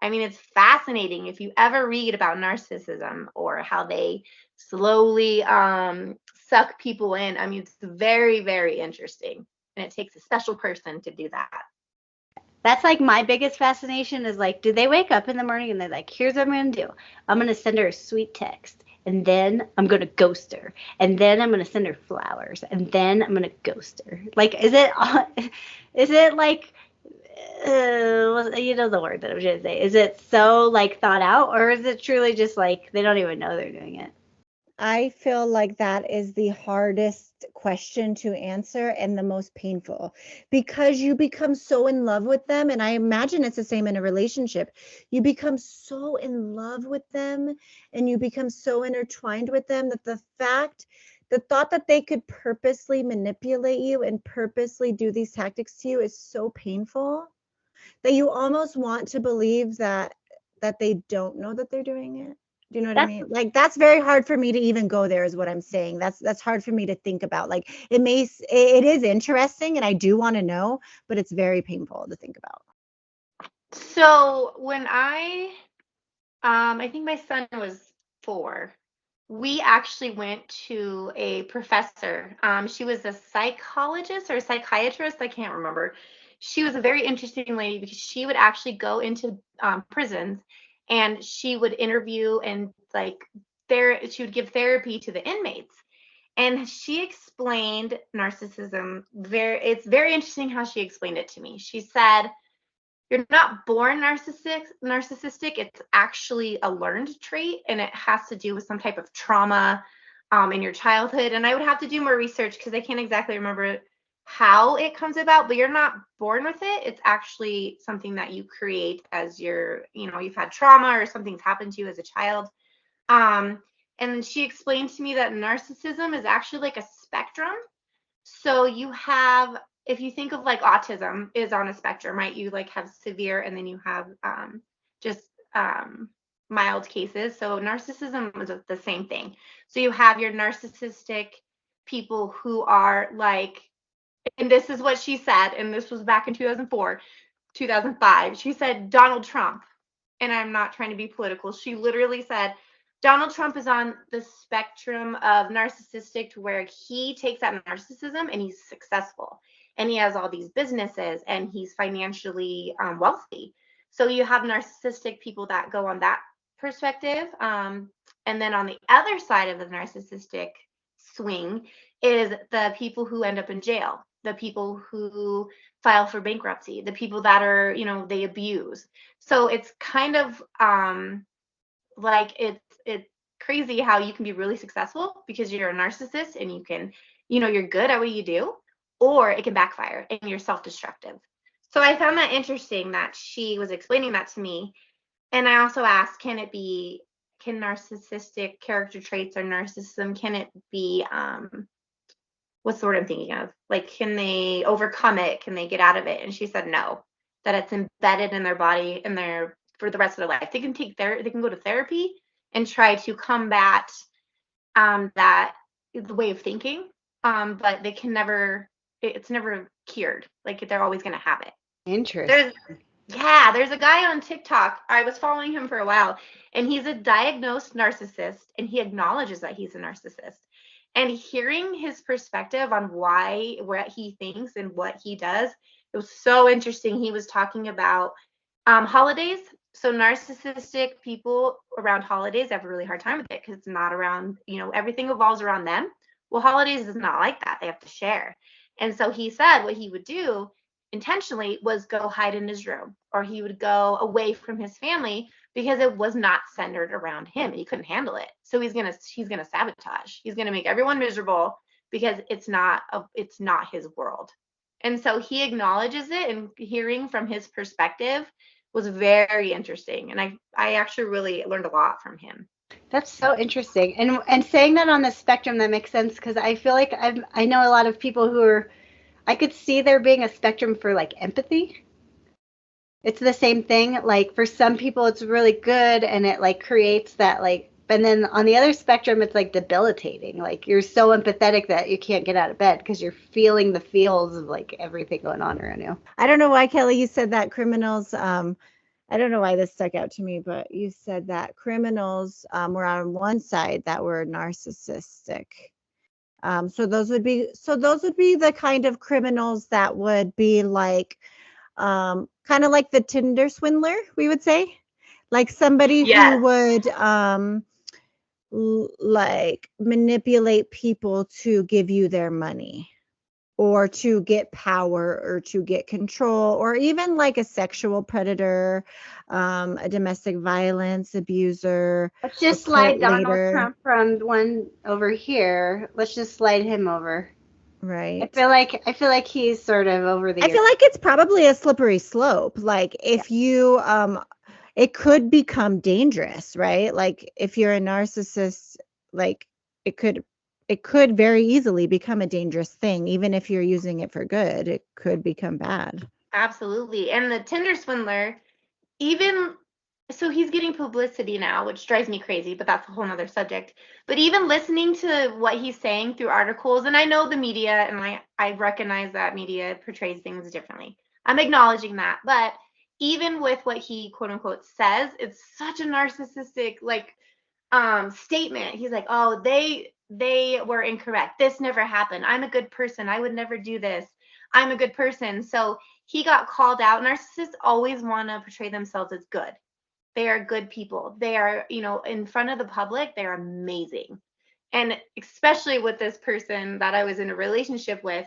Speaker 3: I mean, it's fascinating. If you ever read about narcissism or how they slowly suck people in, I mean, it's very, very interesting. And it takes a special person to do that.
Speaker 1: That's like my biggest fascination is like, do they wake up in the morning and they're like, here's what I'm going to do. I'm going to send her a sweet text, and then I'm going to ghost her, and then I'm going to send her flowers, and then I'm going to ghost her. Like, is it like, the word that I'm going to say, is it so like thought out, or is it truly just like they don't even know they're doing it?
Speaker 4: I feel like that is the hardest question to answer and the most painful, because you become so in love with them. And I imagine it's the same in a relationship. You become so in love with them and you become so intertwined with them that the thought that they could purposely manipulate you and purposely do these tactics to you is so painful that you almost want to believe that they don't know that they're doing it. Do you know what I mean? Like, that's very hard for me to even go there, is what I'm saying. That's hard for me to think about. Like, it is interesting and I do want to know, but it's very painful to think about.
Speaker 3: So when I think my son was 4, we actually went to a professor. She was a psychologist or a psychiatrist, I can't remember. She was a very interesting lady, because she would actually go into prisons, and she would interview and she would give therapy to the inmates. And she explained narcissism it's very interesting how she explained it to me. She said, you're not born narcissistic. It's actually a learned trait, and it has to do with some type of trauma in your childhood. And I would have to do more research because I can't exactly remember how it comes about, but you're not born with it. It's actually something that you create as you've had trauma or something's happened to you as a child. And she explained to me that narcissism is actually like a spectrum. So you have, if you think of like autism is on a spectrum, right? You like have severe, and then you have just mild cases. So narcissism is the same thing. So you have your narcissistic people who are like, and this is what she said, and this was back in 2004, 2005. She said Donald Trump, and I'm not trying to be political. She literally said Donald Trump is on the spectrum of narcissistic to where he takes that narcissism and he's successful and he has all these businesses and he's financially wealthy. So you have narcissistic people that go on that perspective. And then on the other side of the narcissistic swing is the people who end up in jail, the people who file for bankruptcy, the people that are, they abuse. So it's kind of like it's crazy how you can be really successful because you're a narcissist and you can, you're good at what you do, or it can backfire and you're self-destructive. So I found that interesting that she was explaining that to me. And I also asked, can narcissistic character traits or narcissism, can it be, what's the word I'm thinking of? Like, can they overcome it? Can they get out of it? And she said no, that it's embedded in their body and for the rest of their life. They can they can go to therapy and try to combat that the way of thinking, but they can never. It's never cured. Like they're always going to have it.
Speaker 1: Interesting.
Speaker 3: There's a guy on TikTok. I was following him for a while, and he's a diagnosed narcissist, and he acknowledges that he's a narcissist. And hearing his perspective on what he thinks and what he does, it was so interesting. He was talking about holidays. So narcissistic people around holidays have a really hard time with it because it's not around, everything revolves around them. Well, holidays is not like that. They have to share. And so he said what he would do intentionally was go hide in his room, or he would go away from his family because it was not centered around him. He couldn't handle it. So he's gonna sabotage. He's gonna make everyone miserable because it's not his world. And so he acknowledges it, and hearing from his perspective was very interesting. And I actually really learned a lot from him.
Speaker 1: That's so interesting. And saying that on the spectrum, that makes sense, because I feel like I know a lot of people who are, I could see there being a spectrum for like empathy. It's the same thing. Like for some people it's really good and it like creates that like, but then on the other spectrum it's like debilitating. Like you're so empathetic that you can't get out of bed because you're feeling the feels of like everything going on around you.
Speaker 4: I don't know why, Kellie, you said that criminals, I don't know why this stuck out to me, but you said that criminals were on one side that were narcissistic. So those would be the kind of criminals that would be like kind of like the Tinder swindler, we would say, like somebody who would like manipulate people to give you their money, or to get power, or to get control, or even like a sexual predator, a domestic violence abuser.
Speaker 1: Let's just slide Donald Trump from one over here. Let's just slide him over.
Speaker 4: Right.
Speaker 1: I feel like he's sort of over the.
Speaker 4: I feel like it's probably a slippery slope. Like if you, it could become dangerous, right? Like if you're a narcissist, like it could very easily become a dangerous thing. Even if you're using it for good, it could become bad.
Speaker 3: Absolutely. And the Tinder swindler, so he's getting publicity now, which drives me crazy, but that's a whole nother subject. But even listening to what he's saying through articles, and I know the media, and I recognize that media portrays things differently. I'm acknowledging that. But even with what he quote unquote says, it's such a narcissistic statement. He's like, oh, they were incorrect. This never happened. I'm a good person. I would never do this. I'm a good person. So he got called out. Narcissists always want to portray themselves as good. They are good people. They are, in front of the public, they're amazing. And especially with this person that I was in a relationship with,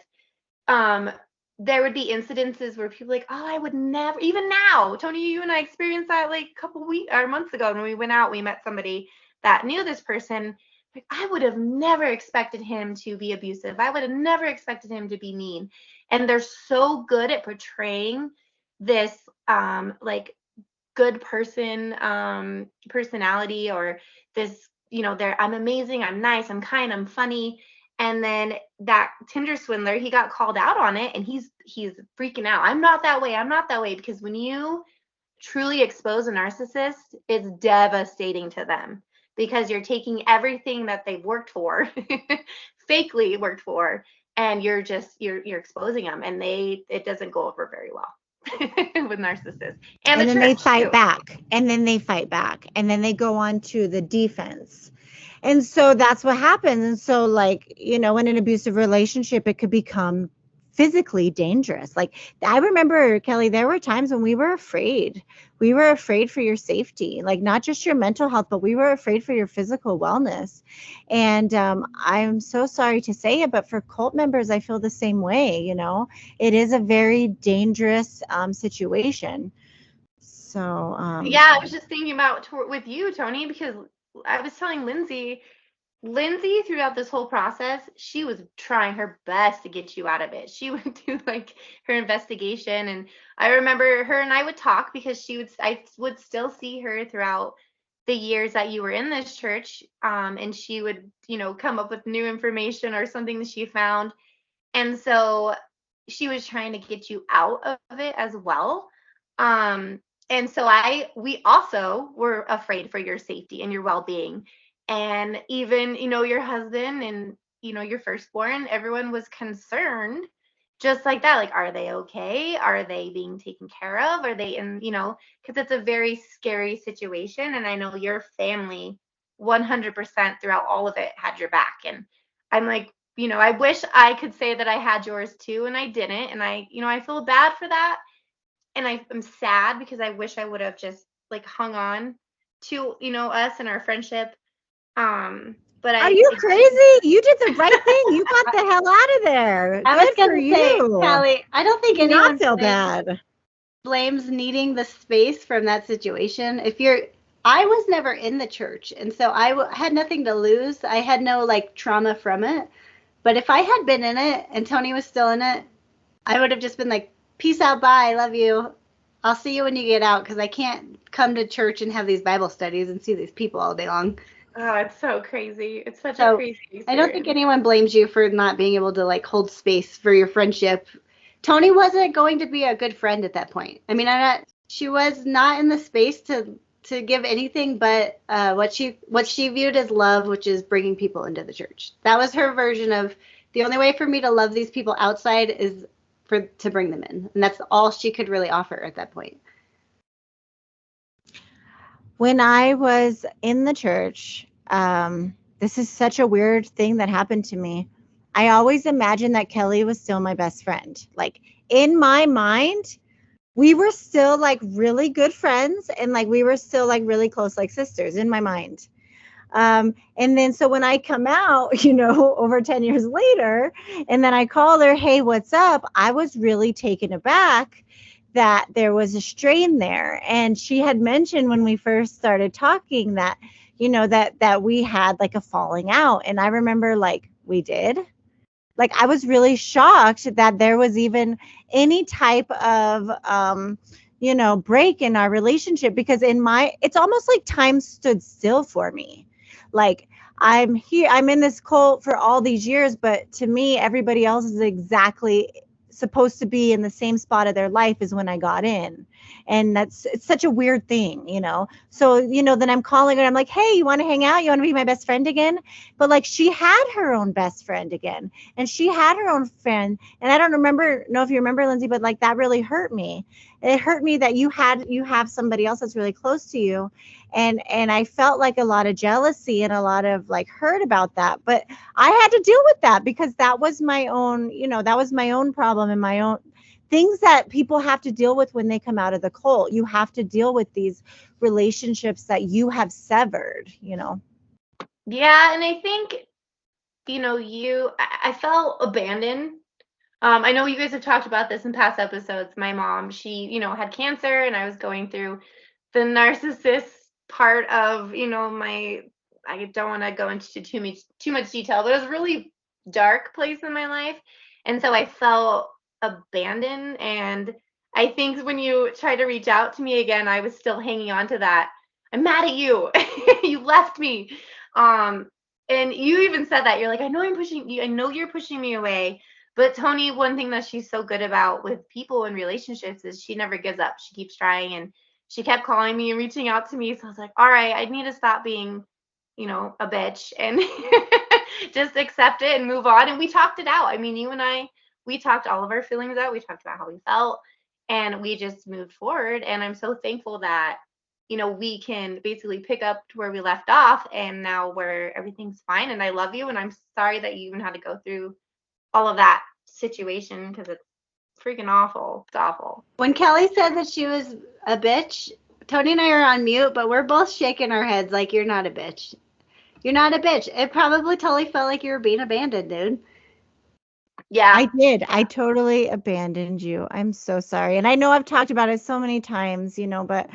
Speaker 3: there would be incidences where people like, oh, I would never, even now, Toni, you and I experienced that like a couple weeks or months ago when we went out, we met somebody that knew this person. Like, I would have never expected him to be abusive. I would have never expected him to be mean. And they're so good at portraying this like good person personality, or this, I'm amazing, I'm nice, I'm kind, I'm funny. And then that Tinder swindler, he got called out on it, and he's freaking out. I'm not that way, because when you truly expose a narcissist, it's devastating to them, because you're taking everything that they've worked for, fakely worked for, and you're exposing them, and it doesn't go over very well. with narcissists. And
Speaker 4: then they fight
Speaker 3: too.
Speaker 4: back. And then they fight back. And then they go on to the defense. And so that's what happens. And so, like, in an abusive relationship, it could become physically dangerous. Like, I remember, Kellie, there were times when we were afraid. We were afraid for your safety, like not just your mental health, but we were afraid for your physical wellness. And I'm so sorry to say it, but for cult members, I feel the same way. It is a very dangerous situation. So
Speaker 3: yeah, I was just thinking about with you, Toni, because I was telling Lindsay throughout this whole process, she was trying her best to get you out of it. She would do like her investigation, and I remember her and I would talk because I would still see her throughout the years that you were in this church, and she would come up with new information or something that she found, and so she was trying to get you out of it as well. And so we also were afraid for your safety and your well-being. And even, your husband and, your firstborn, everyone was concerned just like that. Like, are they okay? Are they being taken care of? Are they in, because it's a very scary situation. And I know your family 100% throughout all of it had your back. And I'm like, I wish I could say that I had yours too, and I didn't. And I feel bad for that. And I'm sad because I wish I would have just like hung on to, us and our friendship. But
Speaker 4: are you crazy? You did the right thing. You got the hell out of there.
Speaker 1: I was going to say, Kellie, I don't think anyone
Speaker 4: feel bad.
Speaker 1: Blames needing the space from that situation. I was never in the church, and so I had nothing to lose. I had no like trauma from it. But if I had been in it and Toni was still in it, I would have just been like, peace out, bye, I love you. I'll see you when you get out, because I can't come to church and have these Bible studies and see these people all day long.
Speaker 3: Oh, it's so crazy. It's such a crazy experience.
Speaker 1: I don't think anyone blames you for not being able to like hold space for your friendship. Toni wasn't going to be a good friend at that point. I mean, she was not in the space to give anything but what she viewed as love, which is bringing people into the church. That was her version of the only way for me to love these people outside is to bring them in. And that's all she could really offer at that point.
Speaker 4: When I was in the church, this is such a weird thing that happened to me. I always imagined that Kellie was still my best friend. Like, in my mind, we were still like really good friends, and like we were still like really close, like sisters in my mind. And then so when I come out, over 10 years later, and then I call her, hey, what's up? I was really taken aback that there was a strain there. And she had mentioned when we first started talking that, that we had like a falling out. And I remember like we did. Like, I was really shocked that there was even any type of, break in our relationship, because it's almost like time stood still for me. Like, I'm in this cult for all these years, but to me, everybody else is exactly supposed to be in the same spot of their life as when I got in. And it's such a weird thing, So, then I'm calling her. I'm like, hey, you want to hang out? You want to be my best friend again? But like, she had her own best friend again, and she had her own friend. And I don't know if you remember, Lindsay, but like that really hurt me. It hurt me that you have somebody else that's really close to you. And I felt like a lot of jealousy and a lot of like hurt about that. But I had to deal with that because that was my own, that was my own problem and my own things that people have to deal with when they come out of the cult. You have to deal with these relationships that you have severed,
Speaker 3: Yeah, and I think, I felt abandoned. I know you guys have talked about this in past episodes. My mom, she, had cancer, and I was going through the narcissist part of, I don't want to go into too much detail, but it was a really dark place in my life. And so I felt abandoned. And I think when you tried to reach out to me again, I was still hanging on to that. I'm mad at you. You left me. And you even said that. You're like, I know I'm pushing you. I know you're pushing me away. But Toni, one thing that she's so good about with people and relationships is she never gives up. She keeps trying, and she kept calling me and reaching out to me. So I was like, all right, I need to stop being, a bitch and just accept it and move on. And we talked it out. I mean, you and I, we talked all of our feelings out. We talked about how we felt. and we just moved forward. And I'm so thankful that, we can basically pick up to where we left off, and now where everything's fine. And I love you, and I'm sorry that you even had to go through all of that situation, because it's freaking awful. It's awful.
Speaker 1: When Kellie said that she was a bitch, Toni and I are on mute, but we're both shaking our heads like, you're not a bitch. You're not a bitch. It probably totally felt like you were being abandoned, dude.
Speaker 3: Yeah.
Speaker 4: I did. I totally abandoned you. I'm so sorry. And I know I've talked about it so many times, but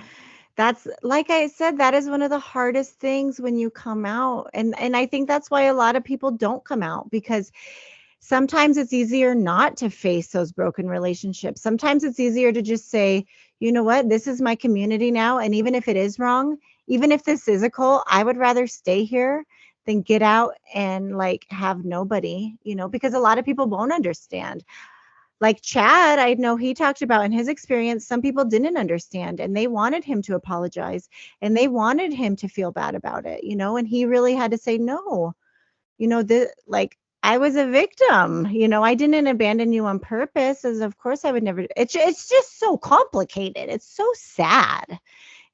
Speaker 4: that's, like I said, that is one of the hardest things when you come out. And I think that's why a lot of people don't come out, because sometimes it's easier not to face those broken relationships. Sometimes it's easier to just say, you know what, this is my community now. And even if it is wrong, even if this is a cult, I would rather stay here than get out and like have nobody, because a lot of people won't understand. Like Chad, I know he talked about in his experience, some people didn't understand and they wanted him to apologize and they wanted him to feel bad about it, and he really had to say, no, I was a victim, I didn't abandon you on purpose, as of course I would never. It's just so complicated. It's so sad.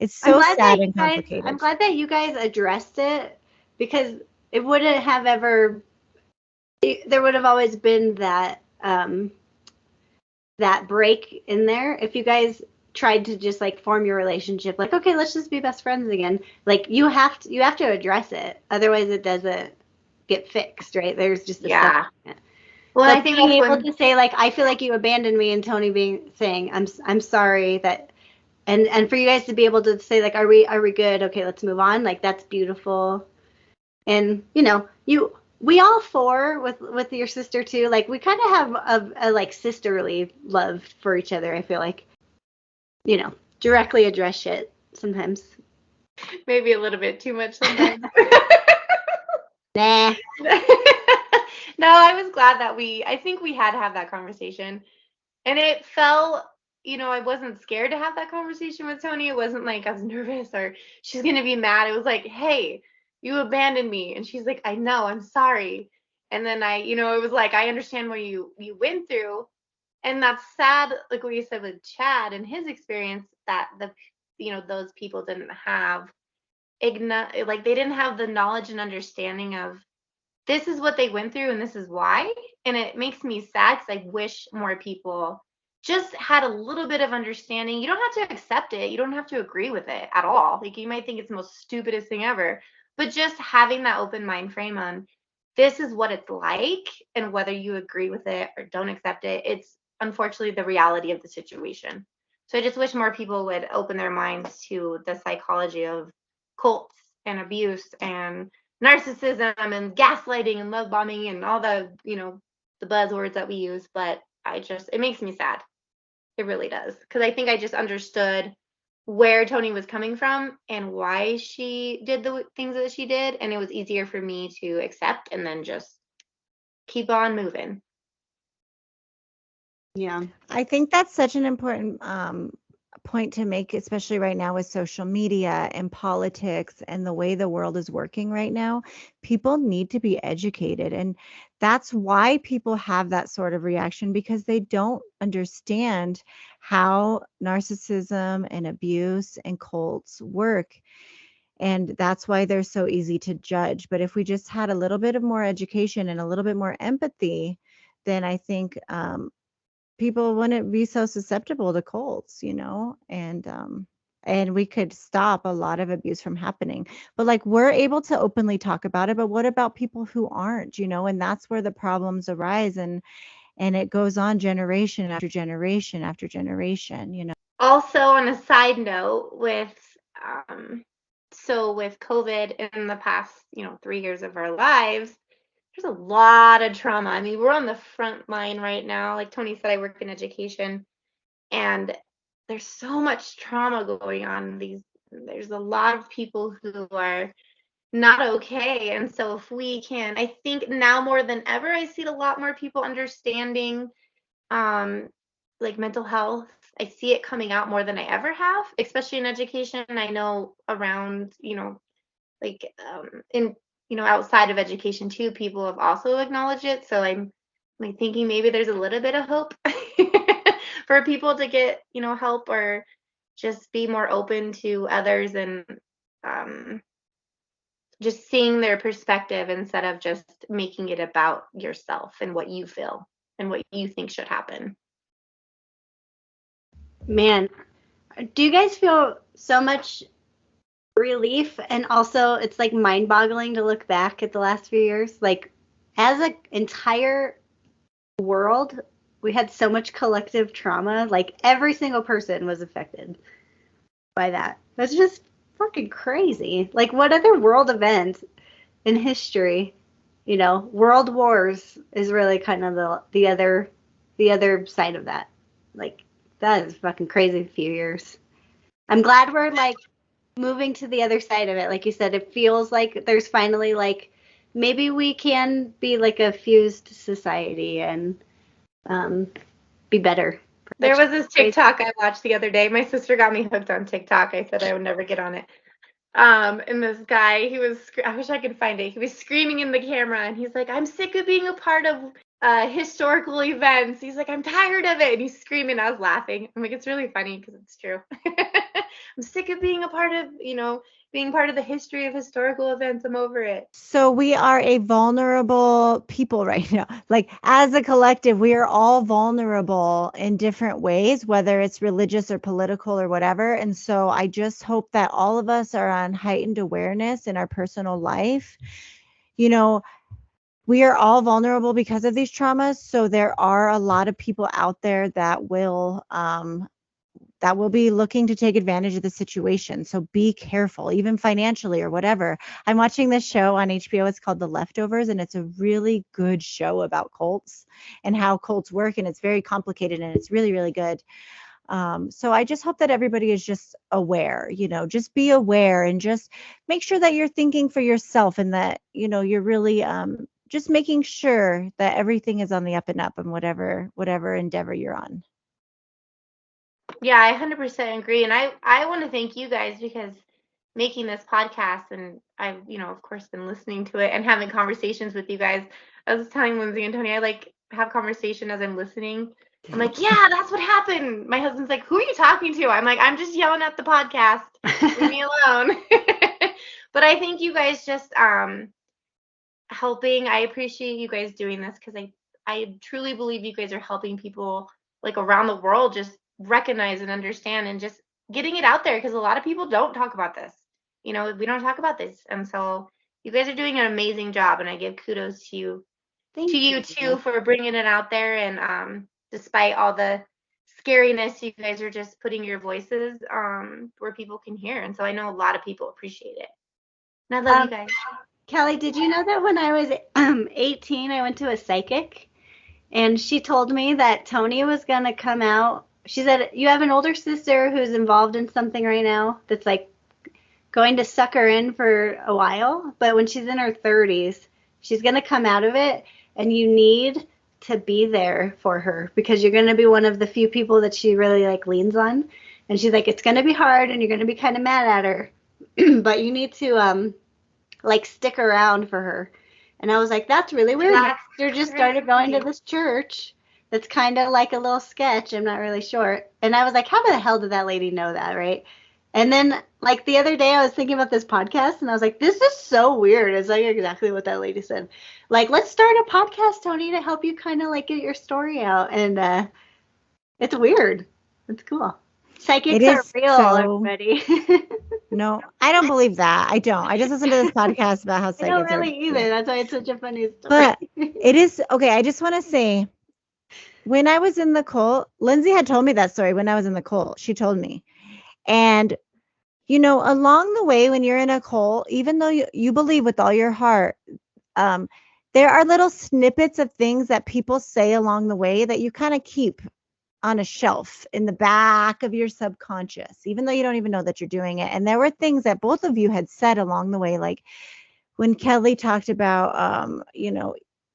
Speaker 4: It's so sad and complicated.
Speaker 1: I'm glad that you guys addressed it, because it wouldn't have ever, there would have always been that, that break in there if you guys tried to just like form your relationship like, okay, let's just be best friends again. Like you have to address it, otherwise it doesn't get fixed, right? There's just a
Speaker 3: Well,
Speaker 1: but I think being able to say like, I feel like you abandoned me, and Toni saying I'm sorry that, and for you guys to be able to say like, are we good? Okay, let's move on. Like that's beautiful. And we all four with your sister too, like we kind of have a like sisterly love for each other. I feel like, directly address shit sometimes.
Speaker 3: Maybe a little bit too much sometimes.
Speaker 1: Nah.
Speaker 3: No, I was glad that I think we had to have that conversation. And it felt, I wasn't scared to have that conversation with Toni. It wasn't like I was nervous or she's going to be mad. It was like, hey, you abandoned me. And she's like, I know, I'm sorry. And then it was like, I understand what you went through. And that's sad, like what you said with Chad and his experience, that those people didn't have, they didn't have the knowledge and understanding of, this is what they went through and this is why. And it makes me sad, because I wish more people just had a little bit of understanding. You don't have to accept it. You don't have to agree with it at all. Like you might think it's the most stupidest thing ever, but just having that open mind frame on, this is what it's like, and whether you agree with it or don't accept it, it's unfortunately the reality of the situation. So I just wish more people would open their minds to the psychology of cults and abuse and narcissism and gaslighting and love bombing and all the the buzzwords that we use. But it makes me sad. It really does, because I think I just understood where Toni was coming from and why she did the things that she did, and it was easier for me to accept and then just keep on moving.
Speaker 1: Yeah,
Speaker 4: I think that's such an important point to make, especially right now with social media and politics and the way the world is working right now. People need to be educated, and that's why people have that sort of reaction, because they don't understand how narcissism and abuse and cults work. And that's why they're so easy to judge. But if we just had a little bit of more education and a little bit more empathy, then I think people wouldn't be so susceptible to cults, and we could stop a lot of abuse from happening. But like, we're able to openly talk about it, but what about people who aren't, and that's where the problems arise, and it goes on generation after generation after generation.
Speaker 3: Also, on a side note, with COVID in the past 3 years of our lives, there's a lot of trauma. I mean, we're on the front line right now. Like Toni said, I work in education, and there's so much trauma going on. There's a lot of people who are not okay. And so if we can, I think now more than ever, I see a lot more people understanding like mental health. I see it coming out more than I ever have, especially in education. I know around, like in outside of education too, people have also acknowledged it. So I'm like thinking maybe there's a little bit of hope for people to get, help or just be more open to others and just seeing their perspective instead of just making it about yourself and what you feel and what you think should happen.
Speaker 1: Man, do you guys feel so much relief? And also it's like mind-boggling to look back at the last few years. Like as an entire world, we had so much collective trauma. Like every single person was affected by that. That's just fucking crazy. Like what other world event in history, world wars is really kind of the other side of that. Like that is fucking crazy few years. I'm glad we're like moving to the other side of it. Like you said, it feels like there's finally like maybe we can be like a fused society and be better.
Speaker 3: There was this TikTok I watched the other day. My sister got me hooked on TikTok. I said I would never get on it. And this guy, I wish I could find it. He was screaming in the camera and he's like, I'm sick of being a part of historical events. He's like, I'm tired of it. And he's screaming. I was laughing. I'm like, it's really funny because it's true. I'm sick of being a part of, being part of the history of historical events. I'm over it.
Speaker 4: So we are a vulnerable people right now. Like as a collective, we are all vulnerable in different ways, whether it's religious or political or whatever. And so I just hope that all of us are on heightened awareness in our personal life. We are all vulnerable because of these traumas. So there are a lot of people out there that will be looking to take advantage of the situation. So be careful, even financially or whatever. I'm watching this show on HBO. It's called The Leftovers, and it's a really good show about cults and how cults work. And it's very complicated and it's really, really good. So I just hope that everybody is just aware, just be aware and just make sure that you're thinking for yourself and that, you're really just making sure that everything is on the up and up and whatever endeavor you're on.
Speaker 3: Yeah, I 100% agree. And I want to thank you guys because making this podcast, and I've, of course, been listening to it and having conversations with you guys. I was telling Lindsay and Toni, I like have conversation as I'm listening. I'm like, yeah, that's what happened. My husband's like, who are you talking to? I'm like, I'm just yelling at the podcast. Leave me alone. But I think you guys just helping. I appreciate you guys doing this because I truly believe you guys are helping people like around the world just recognize and understand and just getting it out there because a lot of people don't talk about this. We don't talk about this. And so you guys are doing an amazing job and I give kudos to you. Thank you too for bringing it out there and despite all the scariness, you guys are just putting your voices where people can hear. And so I know a lot of people appreciate it. And I love you guys.
Speaker 1: Kellie, did you know that when I was 18, I went to a psychic and she told me that Toni was going to come out. She said, you have an older sister who's involved in something right now that's like going to suck her in for a while. But when she's in her 30s, she's going to come out of it and you need to be there for her because you're going to be one of the few people that she really like leans on. And she's like, it's going to be hard and you're going to be kind of mad at her, but you need to like stick around for her. And I was like, that's really weird. My sister just started going to this church that's kind of like a little sketch. I'm not really sure. And I was like, how the hell did that lady know that, right? And then like the other day I was thinking about this podcast and I was like, this is so weird. It's like exactly what that lady said. Like, let's start a podcast, Toni, to help you kind of like get your story out. And it's weird. It's cool. Psychics are real, everybody.
Speaker 4: No, I don't believe that. I don't. I just listened to this podcast about how psychics
Speaker 1: I don't really either. That's why it's such a funny story.
Speaker 4: But it is, okay, I just want to say, when I was in the cult, Lindsay had told me that story when I was in the cult. She told me. And, along the way, when you're in a cult, even though you believe with all your heart, there are little snippets of things that people say along the way that you kind of keep on a shelf in the back of your subconscious, even though you don't even know that you're doing it. And there were things that both of you had said along the way, like when Kellie talked about,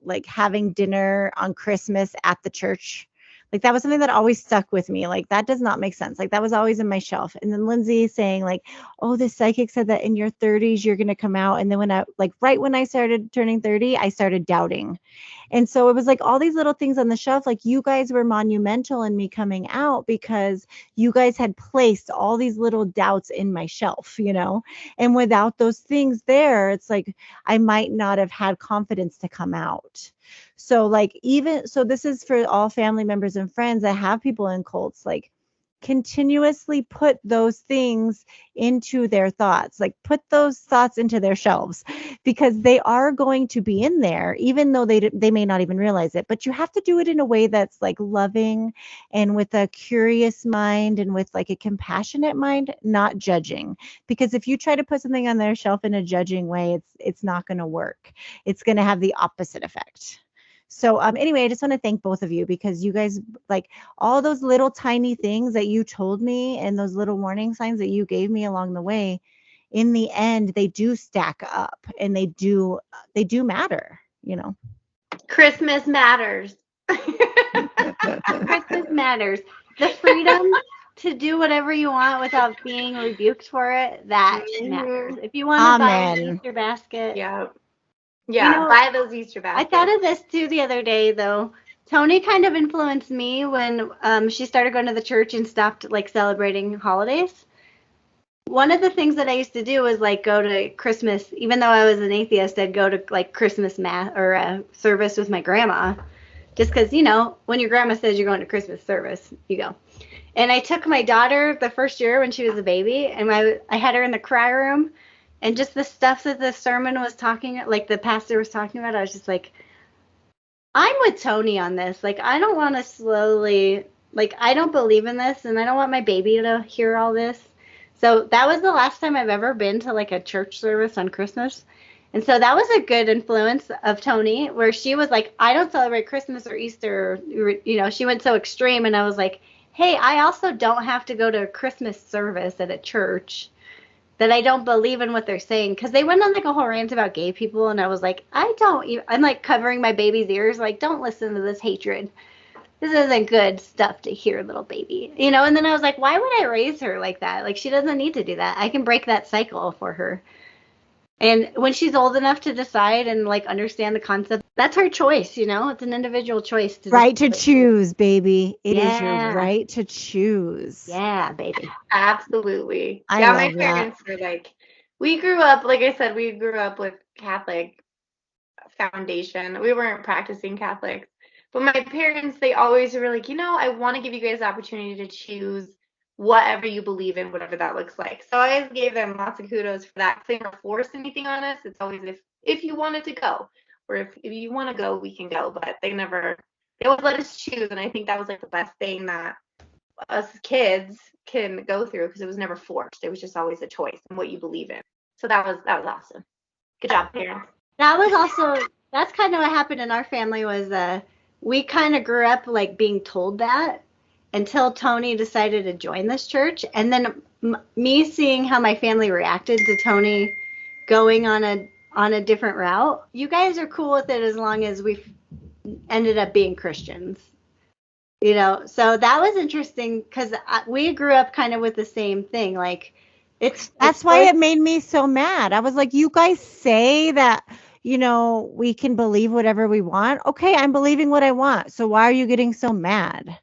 Speaker 4: like having dinner on Christmas at the church. Like that was something that always stuck with me. Like that does not make sense. Like that was always in my shelf. And then Lindsay saying like, oh, this psychic said that in your 30s, you're going to come out. And then right when I started turning 30, I started doubting. And so it was like all these little things on the shelf, like you guys were monumental in me coming out because you guys had placed all these little doubts in my shelf, and without those things there, it's like I might not have had confidence to come out. So this is for all family members and friends that have people in cults, like continuously put those things into their thoughts, like put those thoughts into their shelves, because they are going to be in there, even though they may not even realize it. But you have to do it in a way that's like loving and with a curious mind and with like a compassionate mind, not judging. Because if you try to put something on their shelf in a judging way, it's not going to work. It's going to have the opposite effect. So anyway, I just want to thank both of you, because you guys, like all those little tiny things that you told me and those little warning signs that you gave me along the way, in the end, they do stack up and they do matter,
Speaker 3: Christmas matters.
Speaker 1: Christmas matters. The freedom to do whatever you want without being rebuked for it, that matters. If you want to buy an Easter basket.
Speaker 3: Yeah, buy those Easter baskets.
Speaker 1: I thought of this too the other day, though. Toni kind of influenced me when she started going to the church and stopped like celebrating holidays. One of the things that I used to do was like go to Christmas, even though I was an atheist, I'd go to like Christmas mass or a service with my grandma, just because, when your grandma says you're going to Christmas service, you go. And I took my daughter the first year when she was a baby, and I had her in the cry room. And just the stuff that the sermon was talking, like the pastor was talking about, I was just like, I'm with Toni on this. Like, I don't want to slowly, like, I don't believe in this, and I don't want my baby to hear all this. So that was the last time I've ever been to like a church service on Christmas. And so that was a good influence of Toni, where she was like, I don't celebrate Christmas or Easter. She went so extreme, and I was like, hey, I also don't have to go to a Christmas service at a church that I don't believe in what they're saying, because they went on like a whole rant about gay people, and I was like, I'm like covering my baby's ears, like, don't listen to this hatred. This isn't good stuff to hear, little baby, and then I was like, why would I raise her like that? Like, she doesn't need to do that. I can break that cycle for her. And when she's old enough to decide and like understand the concept, that's her choice, it's an individual choice.
Speaker 4: Right to choose, baby. It is your right to choose.
Speaker 1: Yeah, baby.
Speaker 3: Absolutely.
Speaker 4: My
Speaker 3: parents were like, we grew up, like I said, we grew up with Catholic foundation. We weren't practicing Catholics, but my parents, they always were like, I want to give you guys the opportunity to choose whatever you believe in, whatever that looks like. So I always gave them lots of kudos for that. They never force anything on us. It's always if you wanted to go, or if you want to go, we can go. But they always let us choose, and I think that was like the best thing that us kids can go through, because it was never forced. It was just always a choice and what you believe in. So that was awesome. Good job, parents.
Speaker 1: That's kind of what happened in our family. Was we kind of grew up like being told that, until Toni decided to join this church. And then me seeing how my family reacted to Toni going on a different route. You guys are cool with it as long as we ended up being Christians. So that was interesting, because we grew up kind of with the same thing. Like,
Speaker 4: that's why it made me so mad. I was like, you guys say that, we can believe whatever we want. Okay, I'm believing what I want. So why are you getting so mad?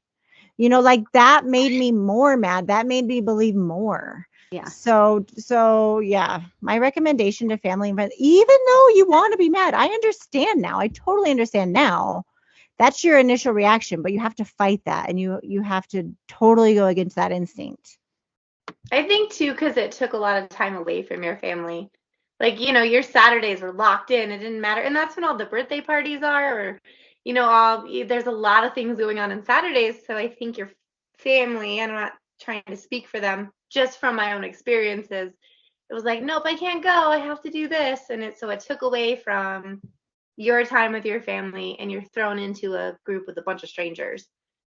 Speaker 4: Like that made me more mad. That made me believe more.
Speaker 1: Yeah.
Speaker 4: So yeah, my recommendation to family and friends, even though you want to be mad, I understand now. I totally understand now. That's your initial reaction, but you have to fight that, and you have to totally go against that instinct.
Speaker 3: I think too, because it took a lot of time away from your family. Like, your Saturdays were locked in. It didn't matter. And that's when all the birthday parties are, or there's a lot of things going on Saturdays. So I think your family, I'm not trying to speak for them, just from my own experiences, it was like, nope, I can't go. I have to do this. And so it took away from your time with your family, and you're thrown into a group with a bunch of strangers.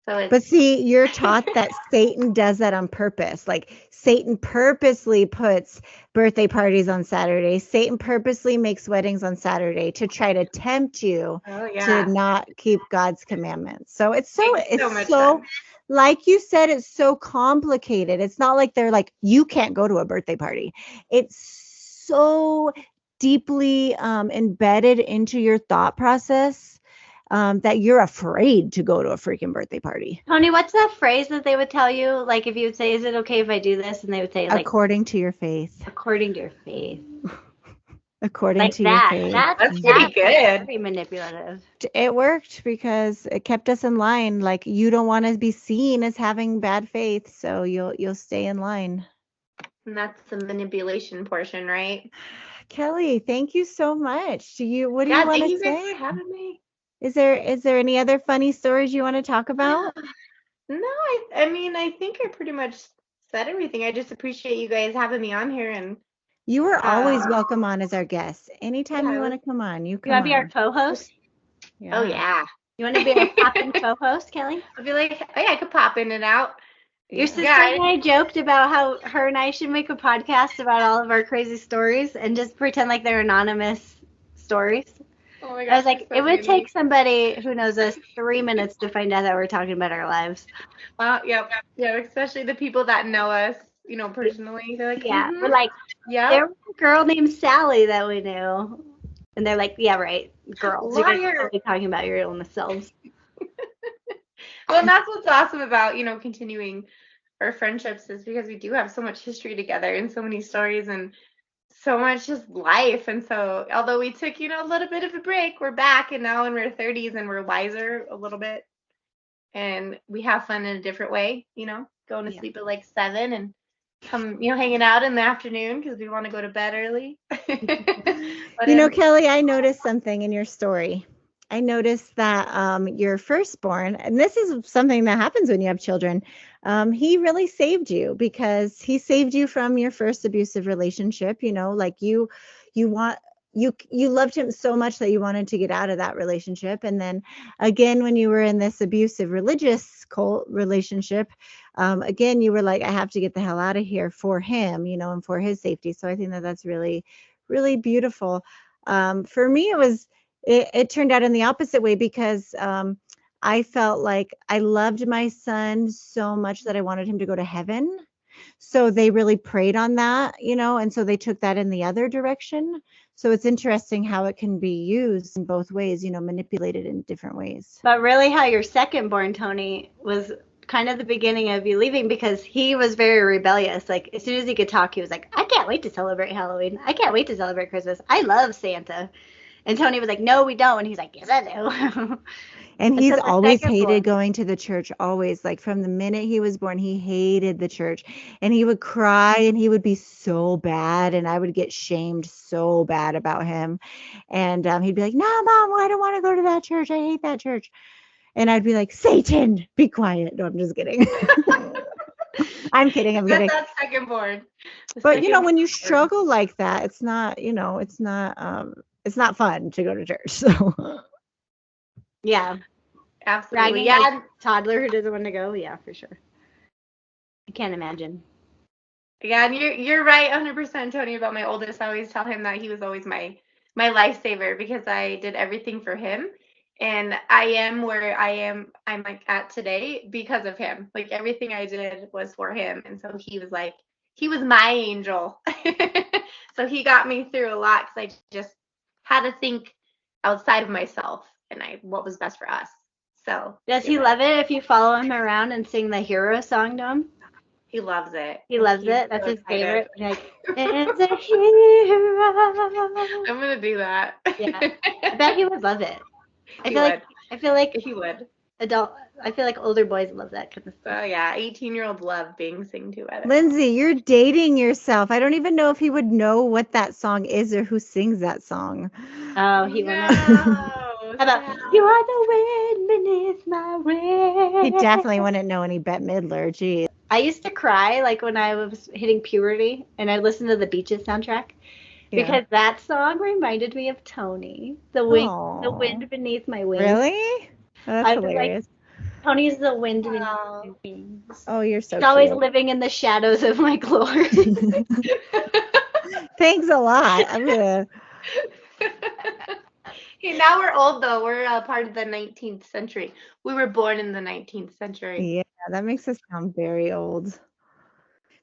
Speaker 4: But see, you're taught that Satan does that on purpose. Like, Satan purposely puts birthday parties on Saturday. Satan purposely makes weddings on Saturday to try to tempt you to not keep God's commandments. So it's so like you said, it's so complicated. It's not like they're like, you can't go to a birthday party. It's so deeply embedded into your thought process. that you're afraid to go to a freaking birthday party.
Speaker 1: Toni, what's that phrase that they would tell you? Like if you would say, is it okay if I do this? And they would say, like,
Speaker 4: according to your faith.
Speaker 1: According to your faith.
Speaker 4: According
Speaker 1: like
Speaker 4: to
Speaker 1: that.
Speaker 4: your faith.
Speaker 3: That's pretty good.
Speaker 1: Pretty manipulative.
Speaker 4: It worked because it kept us in line. Like, you don't want to be seen as having bad faith, so you'll stay in line.
Speaker 3: And that's the manipulation portion, right?
Speaker 4: Kellie, thank you so much. What do you want to say?
Speaker 3: Thank you guys for having me.
Speaker 4: Is there any other funny stories you want to talk about?
Speaker 3: No, I mean, I think I pretty much said everything. I just appreciate you guys having me on here, and
Speaker 4: you are always welcome on as our guest. Anytime you want to come on, you
Speaker 1: want to be our co-host?
Speaker 3: Yeah. Oh yeah.
Speaker 1: You want to be our pop-in co-host, Kellie?
Speaker 3: I'll be like, oh yeah, I could pop in and out.
Speaker 1: Your sister and I joked about how her and I should make a podcast about all of our crazy stories and just pretend like they're anonymous stories. Oh my gosh, I was like, it would take somebody who knows us 3 minutes to find out that we're talking about our lives.
Speaker 3: Well, yeah, especially the people that know us, personally. They're like,
Speaker 1: yeah, we're like, yeah, there was a girl named Sally that we knew, and they're like, yeah, right, girls. You're totally talking about your illness selves.
Speaker 3: Well, and that's what's awesome about, continuing our friendships is because we do have so much history together and so many stories and so much just life. And so although we took, a little bit of a break, we're back and now in our 30s and we're wiser a little bit. And we have fun in a different way, going to sleep at like 7 and come, hanging out in the afternoon because we want to go to bed early.
Speaker 4: But, Kellie, I noticed something in your story. I noticed that your firstborn, and this is something that happens when you have children, he really saved you because he saved you from your first abusive relationship. Like you loved him so much that you wanted to get out of that relationship. And then again, when you were in this abusive religious cult relationship, again, you were like, I have to get the hell out of here for him, and for his safety. So I think that that's really, really beautiful. For me, it turned out in the opposite way because I felt like I loved my son so much that I wanted him to go to heaven. So they really prayed on that, and so they took that in the other direction. So it's interesting how it can be used in both ways, manipulated in different ways.
Speaker 1: But really how your second born, Toni, was kind of the beginning of you leaving because he was very rebellious. Like as soon as he could talk, he was like, I can't wait to celebrate Halloween. I can't wait to celebrate Christmas. I love Santa. And Toni was like, no, we don't. And he's like, yes, I do.
Speaker 4: And he's always hated going to the church, always. Like from the minute he was born, he hated the church. And he would cry and he would be so bad. And I would get shamed so bad about him. And he'd be like, no, Mom, I don't want to go to that church. I hate that church. And I'd be like, Satan, be quiet. No, I'm just kidding. I'm kidding.
Speaker 3: That's second born.
Speaker 4: But, when you struggle like that, it's not, it's not fun to go to church. So.
Speaker 1: Yeah,
Speaker 3: absolutely.
Speaker 1: Yeah, toddler who doesn't want to go. Yeah, for sure. I can't imagine.
Speaker 3: Yeah, and you're right, 100%, Toni. About my oldest, I always tell him that he was always my lifesaver because I did everything for him, and I am where I'm like at today because of him. Like everything I did was for him, and so he was my angel. So he got me through a lot because I just had to think outside of myself. And what was best for us. So
Speaker 1: does he love it if you follow him around and sing the hero song to him?
Speaker 3: He loves it.
Speaker 1: He loves it. That's his favorite. Like, it's a hero.
Speaker 3: I'm gonna do that.
Speaker 1: Yeah, I bet he would love it. I feel like
Speaker 3: he would.
Speaker 1: I feel like older boys love that kind of stuff.
Speaker 3: Oh yeah, 18-year-olds love being sung to it.
Speaker 4: Lindsay, you're dating yourself. I don't even know if he would know what that song is or who sings that song.
Speaker 1: Oh, he would know. How about you are the wind beneath my wings?
Speaker 4: He definitely wouldn't know any Bette Midler. Geez.
Speaker 1: I used to cry like when I was hitting puberty and I listened to the Beaches soundtrack because that song reminded me of Toni. The wind beneath my wings.
Speaker 4: Really? Oh, that's hilarious.
Speaker 1: Like, Toni's the wind beneath my wings.
Speaker 4: Oh, you're so
Speaker 1: She's always living in the shadows of my glory.
Speaker 4: Thanks a lot. I'm gonna.
Speaker 3: Okay, now we're old though. We're part of the 19th century. We were born in the 19th century.
Speaker 4: Yeah, that makes us sound very old.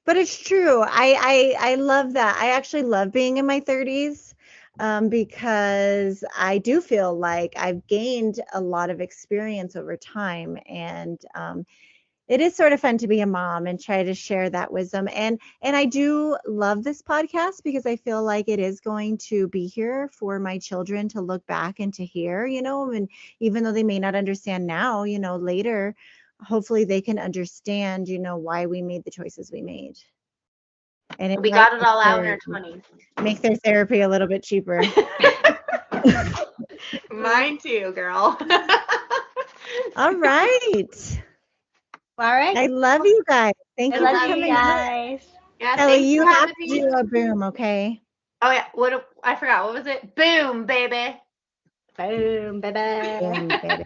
Speaker 4: But it's true. I love that. I actually love being in my 30s. because I do feel like I've gained a lot of experience over time, and it is sort of fun to be a mom and try to share that wisdom. And I do love this podcast because I feel like it is going to be here for my children to look back and to hear, and even though they may not understand now, later, hopefully they can understand, why we made the choices we made. And
Speaker 3: we got it all out in our 20s.
Speaker 4: Make their therapy a little bit cheaper.
Speaker 3: Mine too, girl.
Speaker 4: All right.
Speaker 1: All right.
Speaker 4: I love you guys. Thank you for coming.
Speaker 1: Guys.
Speaker 3: Yeah,
Speaker 4: Kellie, you have to do a boom, okay?
Speaker 3: Oh yeah. I forgot. What was it? Boom, baby.
Speaker 1: Boom, baby.
Speaker 4: Boom, baby.